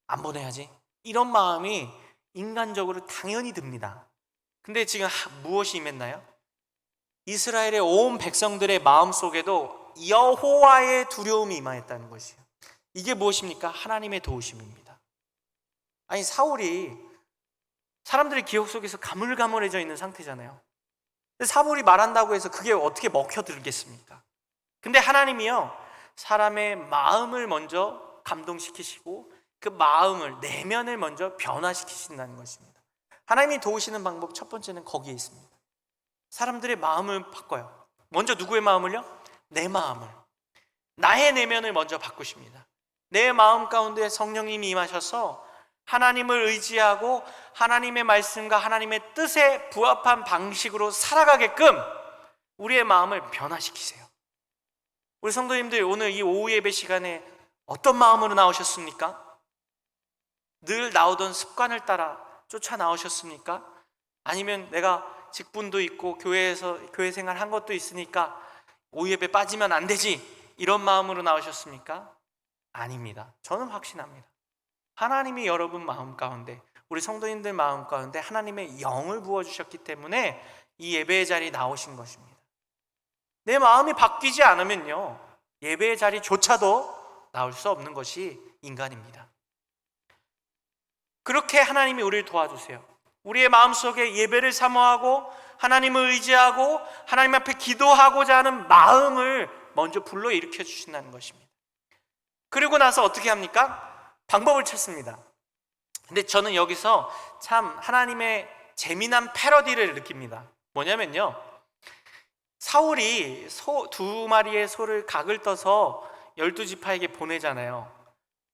안 보내야지. 이런 마음이 인간적으로 당연히 듭니다. 근데 지금 무엇이 임했나요? 이스라엘의 온 백성들의 마음속에도 여호와의 두려움이 임하였다는 것이에요. 이게 무엇입니까? 하나님의 도우심입니다. 아니, 사울이 사람들의 기억 속에서 가물가물해져 있는 상태잖아요. 사울이 말한다고 해서 그게 어떻게 먹혀들겠습니까? 근데 하나님이요, 사람의 마음을 먼저 감동시키시고 그 마음을, 내면을 먼저 변화시키신다는 것입니다. 하나님이 도우시는 방법 첫 번째는 거기에 있습니다. 사람들의 마음을 바꿔요. 먼저 누구의 마음을요? 내 마음을, 나의 내면을 먼저 바꾸십니다. 내 마음 가운데 성령님이 임하셔서 하나님을 의지하고 하나님의 말씀과 하나님의 뜻에 부합한 방식으로 살아가게끔 우리의 마음을 변화시키세요. 우리 성도님들, 오늘 이 오후 예배 시간에 어떤 마음으로 나오셨습니까? 늘 나오던 습관을 따라 쫓아 나오셨습니까? 아니면 내가 직분도 있고 교회에서 교회 생활 한 것도 있으니까 오후 예배 빠지면 안 되지, 이런 마음으로 나오셨습니까? 아닙니다. 저는 확신합니다. 하나님이 여러분 마음 가운데, 우리 성도님들 마음 가운데 하나님의 영을 부어주셨기 때문에 이 예배의 자리에 나오신 것입니다. 내 마음이 바뀌지 않으면요, 예배의 자리조차도 나올 수 없는 것이 인간입니다. 그렇게 하나님이 우리를 도와주세요. 우리의 마음속에 예배를 사모하고 하나님을 의지하고 하나님 앞에 기도하고자 하는 마음을 먼저 불러일으켜 주신다는 것입니다. 그리고 나서 어떻게 합니까? 방법을 찾습니다. 근데 저는 여기서 참 하나님의 재미난 패러디를 느낍니다. 뭐냐면요, 사울이 두 마리의 소를 각을 떠서 12지파에게 보내잖아요.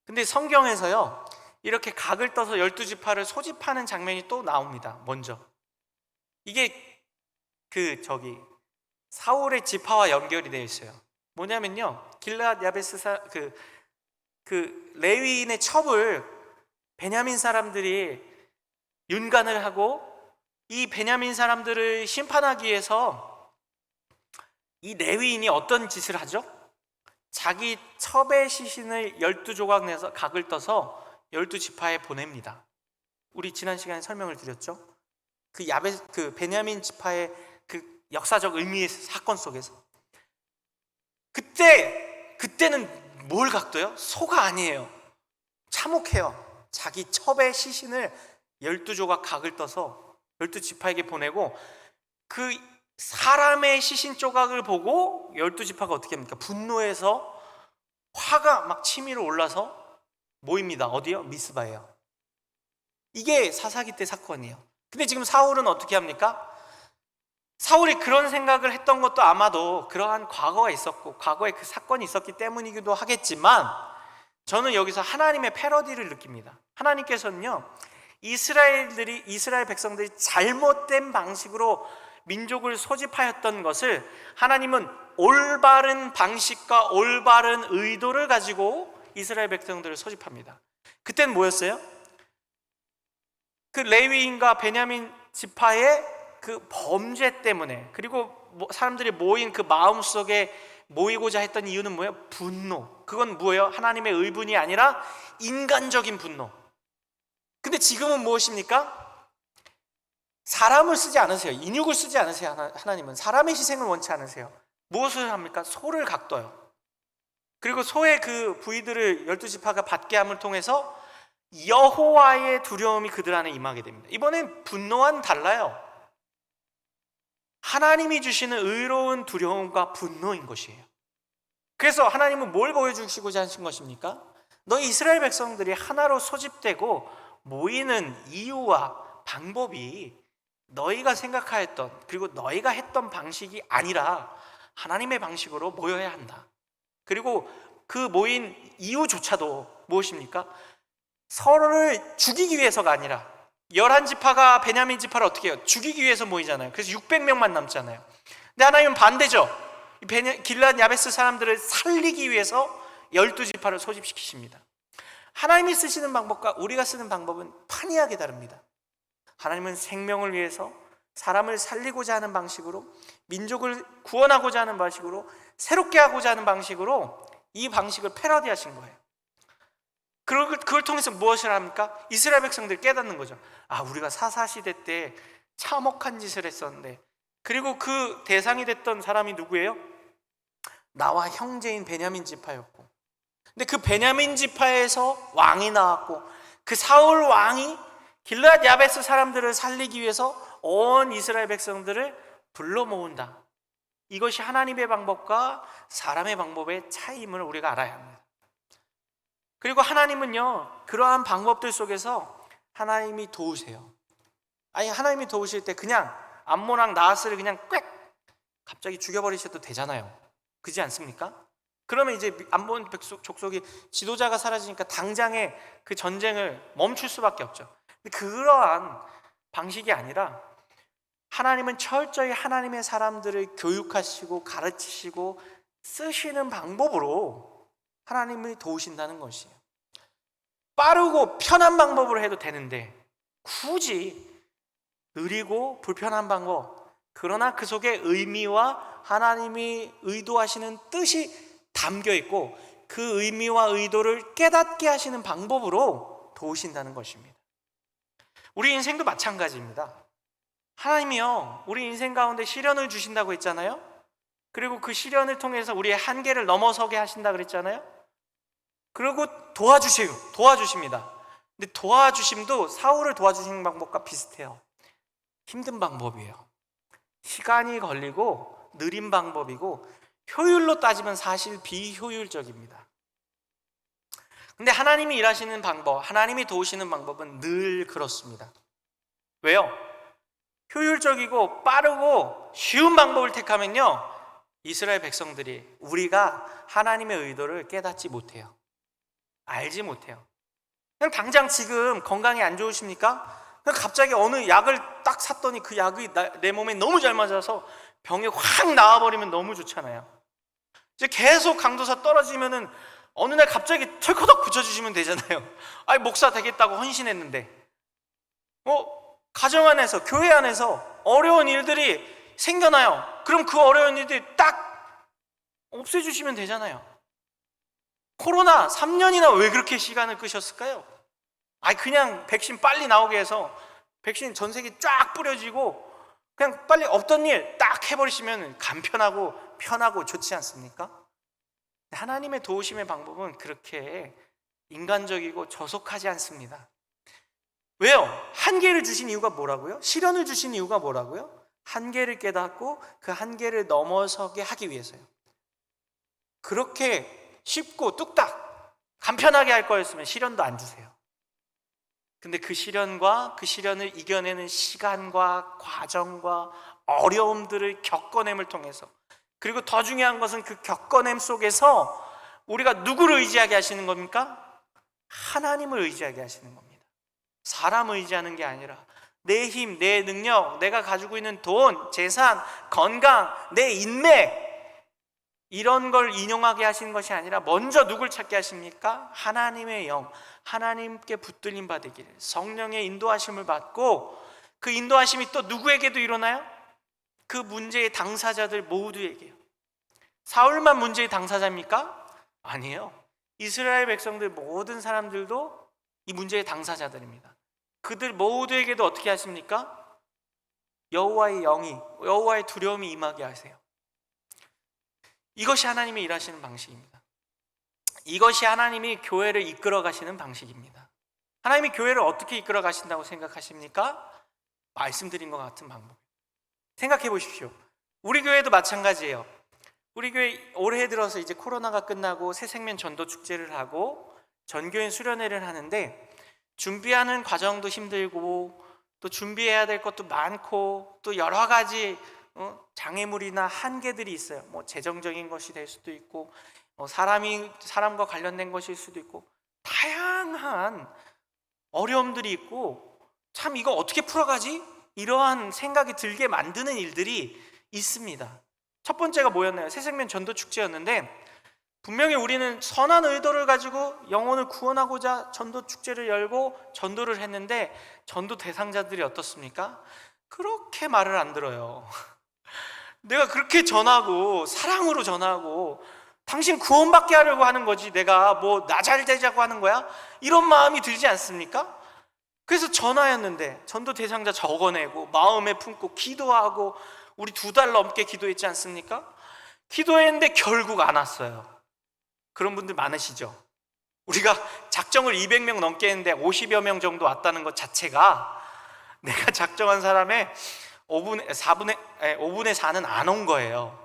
근데 성경에서요, 이렇게 각을 떠서 12지파를 소집하는 장면이 또 나옵니다. 먼저 이게 사울의 지파와 연결이 되어 있어요. 뭐냐면요, 길르앗 야베스 레위인의 첩을 베냐민 사람들이 윤관을 하고, 이 베냐민 사람들을 심판하기 위해서 이 레위인이 어떤 짓을 하죠? 자기 첩의 시신을 12조각 내서 각을 떠서 12지파에 보냅니다. 우리 지난 시간에 설명을 드렸죠. 그 베냐민 지파의 그 역사적 의미의 사건 속에서 그때는 뭘 각도요? 소가 아니에요. 참혹해요. 자기 첩의 시신을 12조각 각을 떠서 12지파에게 보내고, 그 사람의 시신 조각을 보고 12지파가 어떻게 합니까? 분노해서 화가 막 치밀어 올라서 모입니다. 어디요? 미스바예요. 이게 사사기 때 사건이에요. 근데 지금 사울은 어떻게 합니까? 사울이 그런 생각을 했던 것도 아마도 그러한 과거가 있었고 과거에 그 사건이 있었기 때문이기도 하겠지만, 저는 여기서 하나님의 패러디를 느낍니다. 하나님께서는요, 이스라엘 백성들이 잘못된 방식으로 민족을 소집하였던 것을 하나님은 올바른 방식과 올바른 의도를 가지고 이스라엘 백성들을 소집합니다. 그때는 뭐였어요? 그 레위인과 베냐민 지파의 그 범죄 때문에, 그리고 사람들이 모인 그 마음속에 모이고자 했던 이유는 뭐예요? 분노. 그건 뭐예요? 하나님의 의분이 아니라 인간적인 분노. 근데 지금은 무엇입니까? 사람을 쓰지 않으세요. 인육을 쓰지 않으세요. 하나님은 사람의 희생을 원치 않으세요. 무엇을 합니까? 소를 각둬요. 그리고 소의 그 부위들을 12지파가 받게 함을 통해서 여호와의 두려움이 그들 안에 임하게 됩니다. 이번엔 분노와는 달라요. 하나님이 주시는 의로운 두려움과 분노인 것이에요. 그래서 하나님은 뭘 보여주시고자 하신 것입니까? 너희 이스라엘 백성들이 하나로 소집되고 모이는 이유와 방법이 너희가 생각하였던, 그리고 너희가 했던 방식이 아니라 하나님의 방식으로 모여야 한다. 그리고 그 모인 이유조차도 무엇입니까? 서로를 죽이기 위해서가 아니라, 11지파가 베냐민 지파를 어떻게 해요? 죽이기 위해서 모이잖아요. 그래서 600명만 남잖아요. 근데 하나님은 반대죠. 길앗 야베스 사람들을 살리기 위해서 12지파를 소집시키십니다. 하나님이 쓰시는 방법과 우리가 쓰는 방법은 판이하게 다릅니다. 하나님은 생명을 위해서 사람을 살리고자 하는 방식으로, 민족을 구원하고자 하는 방식으로, 새롭게 하고자 하는 방식으로 이 방식을 패러디하신 거예요. 그걸 통해서 무엇을 합니까? 이스라엘 백성들이 깨닫는 거죠. 아, 우리가 사사시대 때 참혹한 짓을 했었는데, 그리고 그 대상이 됐던 사람이 누구예요? 나와 형제인 베냐민 지파였고, 근데 그 베냐민 지파에서 왕이 나왔고, 그 사울 왕이 길앗 야베스 사람들을 살리기 위해서 온 이스라엘 백성들을 불러 모은다. 이것이 하나님의 방법과 사람의 방법의 차이임을 우리가 알아야 합니다. 그리고 하나님은요, 그러한 방법들 속에서 하나님이 도우세요. 아니, 하나님이 도우실 때 그냥 암몬왕 나하스를 그냥 꽥 갑자기 죽여버리셔도 되잖아요. 그렇지 않습니까? 그러면 이제 암몬 족속이 지도자가 사라지니까 당장에 그 전쟁을 멈출 수밖에 없죠. 근데 그러한 방식이 아니라 하나님은 철저히 하나님의 사람들을 교육하시고 가르치시고 쓰시는 방법으로 하나님을 도우신다는 것이에요. 빠르고 편한 방법으로 해도 되는데 굳이 느리고 불편한 방법, 그러나 그 속에 의미와 하나님이 의도하시는 뜻이 담겨 있고 그 의미와 의도를 깨닫게 하시는 방법으로 도우신다는 것입니다. 우리 인생도 마찬가지입니다. 하나님이요, 우리 인생 가운데 시련을 주신다고 했잖아요. 그리고 그 시련을 통해서 우리의 한계를 넘어서게 하신다 그랬잖아요. 그리고 도와주십니다. 근데 도와주심도 사울을 도와주시는 방법과 비슷해요. 힘든 방법이에요. 시간이 걸리고 느린 방법이고 효율로 따지면 사실 비효율적입니다. 근데 하나님이 일하시는 방법, 하나님이 도우시는 방법은 늘 그렇습니다. 왜요? 효율적이고 빠르고 쉬운 방법을 택하면요, 이스라엘 백성들이, 우리가 하나님의 의도를 깨닫지 못해요. 알지 못해요. 그냥 당장 지금 건강이 안 좋으십니까? 그냥 갑자기 어느 약을 딱 샀더니 그 약이 내 몸에 너무 잘 맞아서 병이 확 나와버리면 너무 좋잖아요. 이제 계속 강도사 떨어지면은 어느 날 갑자기 털커덕 붙여주시면 되잖아요. 아니, 목사 되겠다고 헌신했는데. 가정 안에서, 교회 안에서 어려운 일들이 생겨나요. 그럼 그 어려운 일들이 딱 없애주시면 되잖아요. 코로나 3년이나 왜 그렇게 시간을 끄셨을까요? 아니, 그냥 백신 빨리 나오게 해서 백신 전 세계 쫙 뿌려지고 그냥 빨리 없던 일 딱 해버리시면 간편하고 편하고 좋지 않습니까? 하나님의 도우심의 방법은 그렇게 인간적이고 저속하지 않습니다. 왜요? 한계를 주신 이유가 뭐라고요? 시련을 주신 이유가 뭐라고요? 한계를 깨닫고 그 한계를 넘어서게 하기 위해서요. 그렇게 쉽고 뚝딱 간편하게 할 거였으면 시련도 안 주세요. 근데 그 시련과 그 시련을 이겨내는 시간과 과정과 어려움들을 겪어냄을 통해서, 그리고 더 중요한 것은 그 겪어냄 속에서 우리가 누구를 의지하게 하시는 겁니까? 하나님을 의지하게 하시는 겁니다. 사람 의지하는 게 아니라 내 힘, 내 능력, 내가 가지고 있는 돈, 재산, 건강, 내 인맥, 이런 걸 인용하게 하시는 것이 아니라 먼저 누굴 찾게 하십니까? 하나님의 영, 하나님께 붙들림 받으기를, 성령의 인도하심을 받고, 그 인도하심이 또 누구에게도 일어나요? 그 문제의 당사자들 모두에게요. 사울만 문제의 당사자입니까? 아니에요. 이스라엘 백성들 모든 사람들도 이 문제의 당사자들입니다. 그들 모두에게도 어떻게 하십니까? 여호와의 두려움이 임하게 하세요. 이것이 하나님이 일하시는 방식입니다. 이것이 하나님이 교회를 이끌어 가시는 방식입니다. 하나님이 교회를 어떻게 이끌어 가신다고 생각하십니까? 말씀드린 것 같은 방법. 생각해 보십시오. 우리 교회도 마찬가지예요. 우리 교회 올해 들어서 이제 코로나가 끝나고 새생명 전도 축제를 하고 전교인 수련회를 하는데, 준비하는 과정도 힘들고 또 준비해야 될 것도 많고 또 여러 가지 장애물이나 한계들이 있어요. 뭐 재정적인 것이 될 수도 있고 사람과 관련된 것일 수도 있고 다양한 어려움들이 있고, 참 이거 어떻게 풀어가지? 이러한 생각이 들게 만드는 일들이 있습니다. 첫 번째가 뭐였나요? 새생명 전도 축제였는데, 분명히 우리는 선한 의도를 가지고 영혼을 구원하고자 전도 축제를 열고 전도를 했는데, 전도 대상자들이 어떻습니까? 그렇게 말을 안 들어요. 내가 그렇게 전하고 사랑으로 전하고 당신 구원받게 하려고 하는 거지, 내가 뭐 나 잘 되자고 하는 거야? 이런 마음이 들지 않습니까? 그래서 전하였는데 전도 대상자 적어내고 마음에 품고 기도하고 우리 2달 넘게 기도했지 않습니까? 기도했는데 결국 안 왔어요. 그런 분들 많으시죠? 우리가 작정을 200명 넘게 했는데 50여 명 정도 왔다는 것 자체가 내가 작정한 사람의 5분의 4는 안 온 거예요.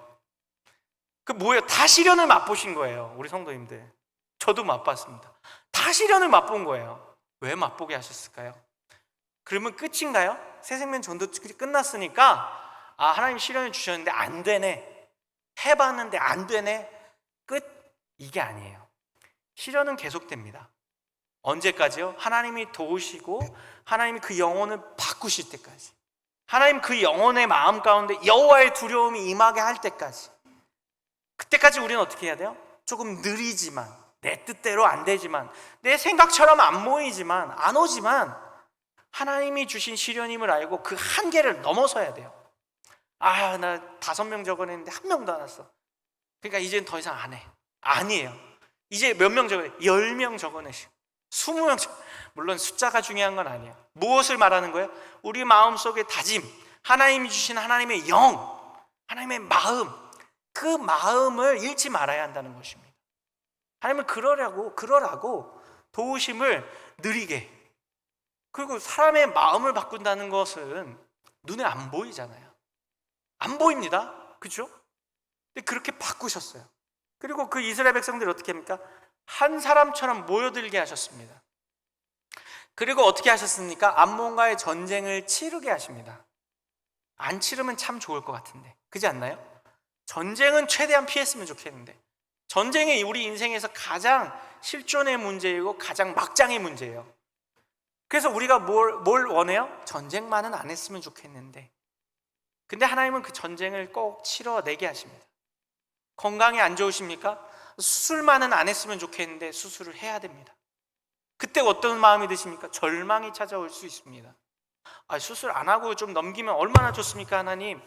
그 뭐예요? 다 시련을 맛보신 거예요. 우리 성도님들, 저도 맛봤습니다. 다 시련을 맛본 거예요. 왜 맛보게 하셨을까요? 그러면 끝인가요? 새생명 전도 끝났으니까 하나님 시련을 주셨는데 안 되네, 해봤는데 안 되네, 끝, 이게 아니에요. 시련은 계속됩니다. 언제까지요? 하나님이 도우시고 하나님이 그 영혼을 바꾸실 때까지, 하나님 그 영혼의 마음 가운데 여호와의 두려움이 임하게 할 때까지. 그때까지 우리는 어떻게 해야 돼요? 조금 느리지만, 내 뜻대로 안 되지만, 내 생각처럼 안 모이지만, 안 오지만 하나님이 주신 시련임을 알고 그 한계를 넘어서야 돼요. 나 5명 적어냈는데 1명도 안 왔어, 그러니까 이제는 더 이상 안 해. 아니에요. 이제 몇 명 적어내? 10명 적어내시고 20명 물론 숫자가 중요한 건 아니에요. 무엇을 말하는 거예요? 우리 마음속의 다짐, 하나님이 주신 하나님의 영, 하나님의 마음, 그 마음을 잃지 말아야 한다는 것입니다. 하나님은 그러라고 도우심을 느리게, 그리고 사람의 마음을 바꾼다는 것은 눈에 안 보이잖아요. 안 보입니다. 그렇죠? 근데 그렇게 바꾸셨어요. 그리고 그 이스라엘 백성들이 어떻게 합니까? 한 사람처럼 모여들게 하셨습니다. 그리고 어떻게 하셨습니까? 암몬과의 전쟁을 치르게 하십니다. 안 치르면 참 좋을 것 같은데, 그렇지 않나요? 전쟁은 최대한 피했으면 좋겠는데, 전쟁이 우리 인생에서 가장 실존의 문제이고 가장 막장의 문제예요. 그래서 우리가 뭘 원해요? 전쟁만은 안 했으면 좋겠는데, 근데 하나님은 그 전쟁을 꼭 치러내게 하십니다. 건강이 안 좋으십니까? 수술만은 안 했으면 좋겠는데 수술을 해야 됩니다. 그때 어떤 마음이 드십니까? 절망이 찾아올 수 있습니다. 수술 안 하고 좀 넘기면 얼마나 좋습니까, 하나님?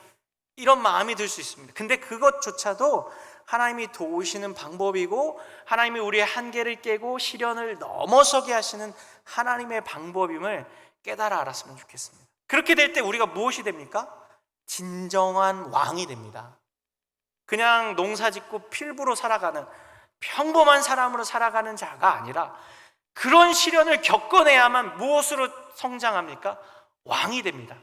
이런 마음이 들 수 있습니다. 근데 그것조차도 하나님이 도우시는 방법이고, 하나님이 우리의 한계를 깨고 시련을 넘어서게 하시는 하나님의 방법임을 깨달아 알았으면 좋겠습니다. 그렇게 될 때 우리가 무엇이 됩니까? 진정한 왕이 됩니다. 그냥 농사짓고 필부로 살아가는 평범한 사람으로 살아가는 자가 아니라, 그런 시련을 겪어내야만 무엇으로 성장합니까? 왕이 됩니다.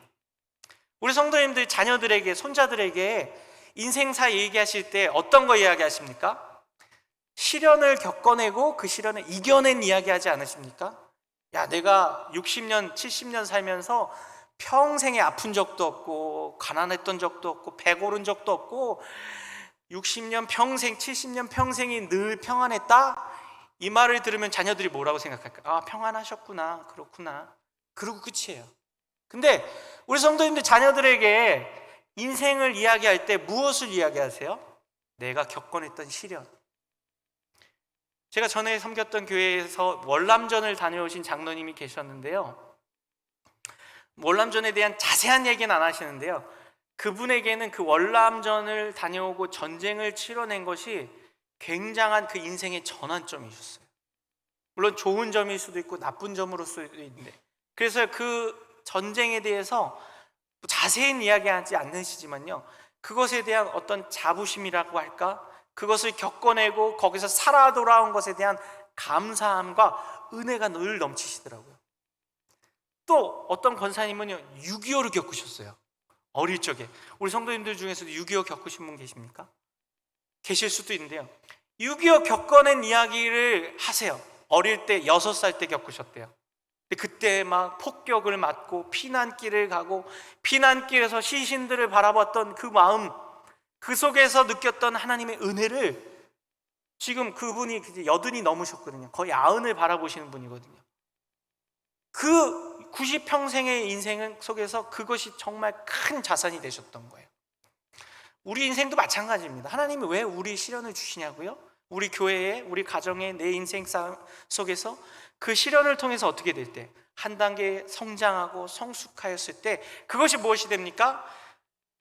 우리 성도님들 자녀들에게, 손자들에게 인생사 얘기하실 때 어떤 거 이야기하십니까? 시련을 겪어내고 그 시련을 이겨낸 이야기하지 않으십니까? 내가 60년, 70년 살면서 평생에 아픈 적도 없고 가난했던 적도 없고 배 고른 적도 없고 60년 평생, 70년 평생이 늘 평안했다? 이 말을 들으면 자녀들이 뭐라고 생각할까요? 평안하셨구나, 그렇구나, 그러고 끝이에요. 근데 우리 성도님들 자녀들에게 인생을 이야기할 때 무엇을 이야기하세요? 내가 겪어냈던 시련. 제가 전에 섬겼던 교회에서 월남전을 다녀오신 장로님이 계셨는데요, 월남전에 대한 자세한 얘기는 안 하시는데요, 그분에게는 그 월남전을 다녀오고 전쟁을 치러낸 것이 굉장한 그 인생의 전환점이셨어요. 물론 좋은 점일 수도 있고 나쁜 점으로 수도 있는데, 그래서 그 전쟁에 대해서 자세히 이야기하지 않으시지만요, 그것에 대한 어떤 자부심이라고 할까, 그것을 겪어내고 거기서 살아 돌아온 것에 대한 감사함과 은혜가 늘 넘치시더라고요. 또 어떤 권사님은요 6.25를 겪으셨어요. 어릴 적에. 우리 성도님들 중에서도 6.25 겪으신 분 계십니까? 계실 수도 있는데요, 6.25 겪어낸 이야기를 하세요. 어릴 때 6살 때 겪으셨대요. 근데 그때 막 폭격을 맞고 피난길을 가고 피난길에서 시신들을 바라봤던 그 마음, 그 속에서 느꼈던 하나님의 은혜를, 지금 그분이 80이 넘으셨거든요. 거의 90을 바라보시는 분이거든요. 그 90평생의 인생 속에서 그것이 정말 큰 자산이 되셨던 거예요. 우리 인생도 마찬가지입니다. 하나님이 왜 우리 시련을 주시냐고요? 우리 교회에, 우리 가정에, 내 인생 싸움 속에서 그 시련을 통해서 어떻게 될 때, 한 단계 성장하고 성숙하였을 때 그것이 무엇이 됩니까?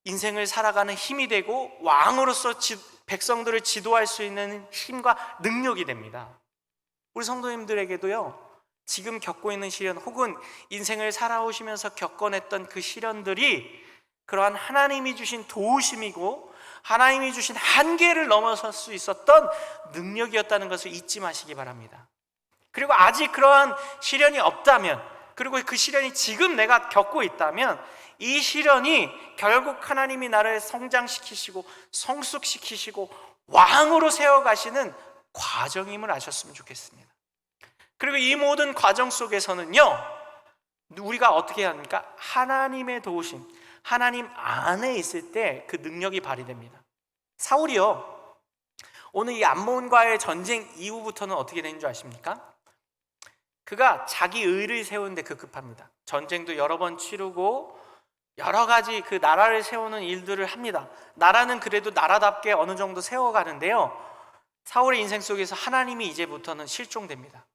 인생을 살아가는 힘이 되고 왕으로서 백성들을 지도할 수 있는 힘과 능력이 됩니다. 우리 성도님들에게도요, 지금 겪고 있는 시련 혹은 인생을 살아오시면서 겪어냈던 그 시련들이 그러한 하나님이 주신 도우심이고 하나님이 주신 한계를 넘어설 수 있었던 능력이었다는 것을 잊지 마시기 바랍니다. 그리고 아직 그러한 시련이 없다면, 그리고 그 시련이 지금 내가 겪고 있다면, 이 시련이 결국 하나님이 나를 성장시키시고 성숙시키시고 왕으로 세워가시는 과정임을 아셨으면 좋겠습니다. 그리고 이 모든 과정 속에서는요, 우리가 어떻게 해야 합니까? 하나님의 도우심, 하나님 안에 있을 때 그 능력이 발휘됩니다. 사울이요, 오늘 이 암몬과의 전쟁 이후부터는 어떻게 되는 줄 아십니까? 그가 자기 의를 세우는데 급급합니다. 전쟁도 여러 번 치르고 여러 가지 그 나라를 세우는 일들을 합니다. 나라는 그래도 나라답게 어느 정도 세워가는데요, 사울의 인생 속에서 하나님이 이제부터는 실종됩니다.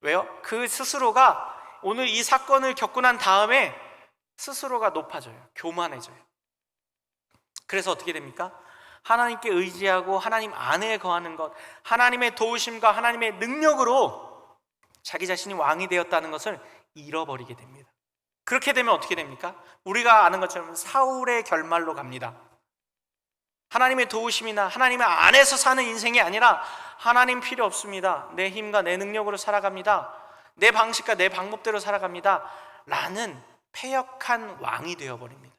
왜요? 그 스스로가 오늘 이 사건을 겪고 난 다음에 스스로가 높아져요. 교만해져요. 그래서 어떻게 됩니까? 하나님께 의지하고 하나님 안에 거하는 것, 하나님의 도우심과 하나님의 능력으로 자기 자신이 왕이 되었다는 것을 잃어버리게 됩니다. 그렇게 되면 어떻게 됩니까? 우리가 아는 것처럼 사울의 결말로 갑니다. 하나님의 도우심이나 하나님의 안에서 사는 인생이 아니라 하나님 필요 없습니다, 내 힘과 내 능력으로 살아갑니다, 내 방식과 내 방법대로 살아갑니다 라는 패역한 왕이 되어버립니다.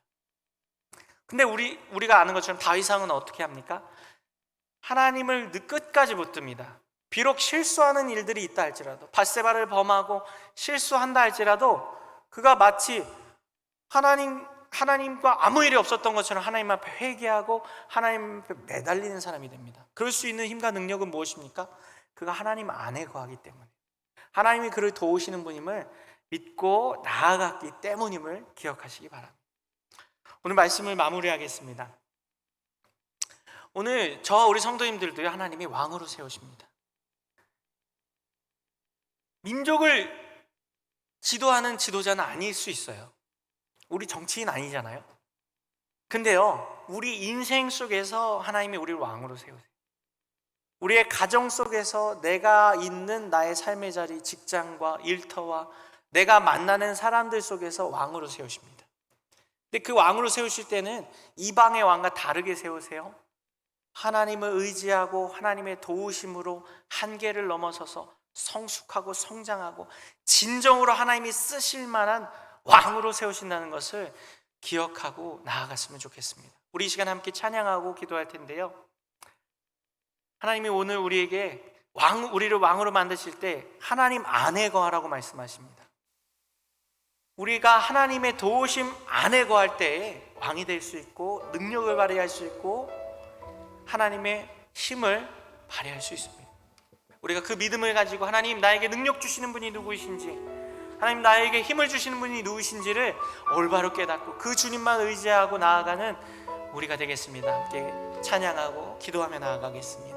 근데 우리가 아는 것처럼 다윗왕은 어떻게 합니까? 하나님을 끝까지 붙듭니다. 비록 실수하는 일들이 있다 할지라도, 밧세바를 범하고 실수한다 할지라도 그가 마치 하나님과 아무 일이 없었던 것처럼 하나님 앞에 회개하고 하나님 앞에 매달리는 사람이 됩니다. 그럴 수 있는 힘과 능력은 무엇입니까? 그가 하나님 안에 거하기 때문에, 하나님이 그를 도우시는 분임을 믿고 나아갔기 때문임을 기억하시기 바랍니다. 오늘 말씀을 마무리하겠습니다. 오늘 우리 성도님들도요, 하나님이 왕으로 세우십니다. 민족을 지도하는 지도자는 아닐 수 있어요. 우리 정치인 아니잖아요. 근데요, 우리 인생 속에서 하나님이 우리를 왕으로 세우세요. 우리의 가정 속에서 내가 있는 나의 삶의 자리, 직장과 일터와 내가 만나는 사람들 속에서 왕으로 세우십니다. 근데 그 왕으로 세우실 때는 이방의 왕과 다르게 세우세요. 하나님을 의지하고 하나님의 도우심으로 한계를 넘어서서 성숙하고 성장하고 진정으로 하나님이 쓰실 만한 왕으로 세우신다는 것을 기억하고 나아갔으면 좋겠습니다. 우리 이 시간 함께 찬양하고 기도할 텐데요, 하나님이 오늘 우리에게 우리를 왕으로 만드실 때 하나님 안에 거하라고 말씀하십니다. 우리가 하나님의 도우심 안에 거할 때 왕이 될 수 있고 능력을 발휘할 수 있고 하나님의 힘을 발휘할 수 있습니다. 우리가 그 믿음을 가지고 하나님 나에게 능력 주시는 분이 누구이신지, 하나님 나에게 힘을 주시는 분이 누구신지를 올바로 깨닫고 그 주님만 의지하고 나아가는 우리가 되겠습니다. 함께 찬양하고 기도하며 나아가겠습니다.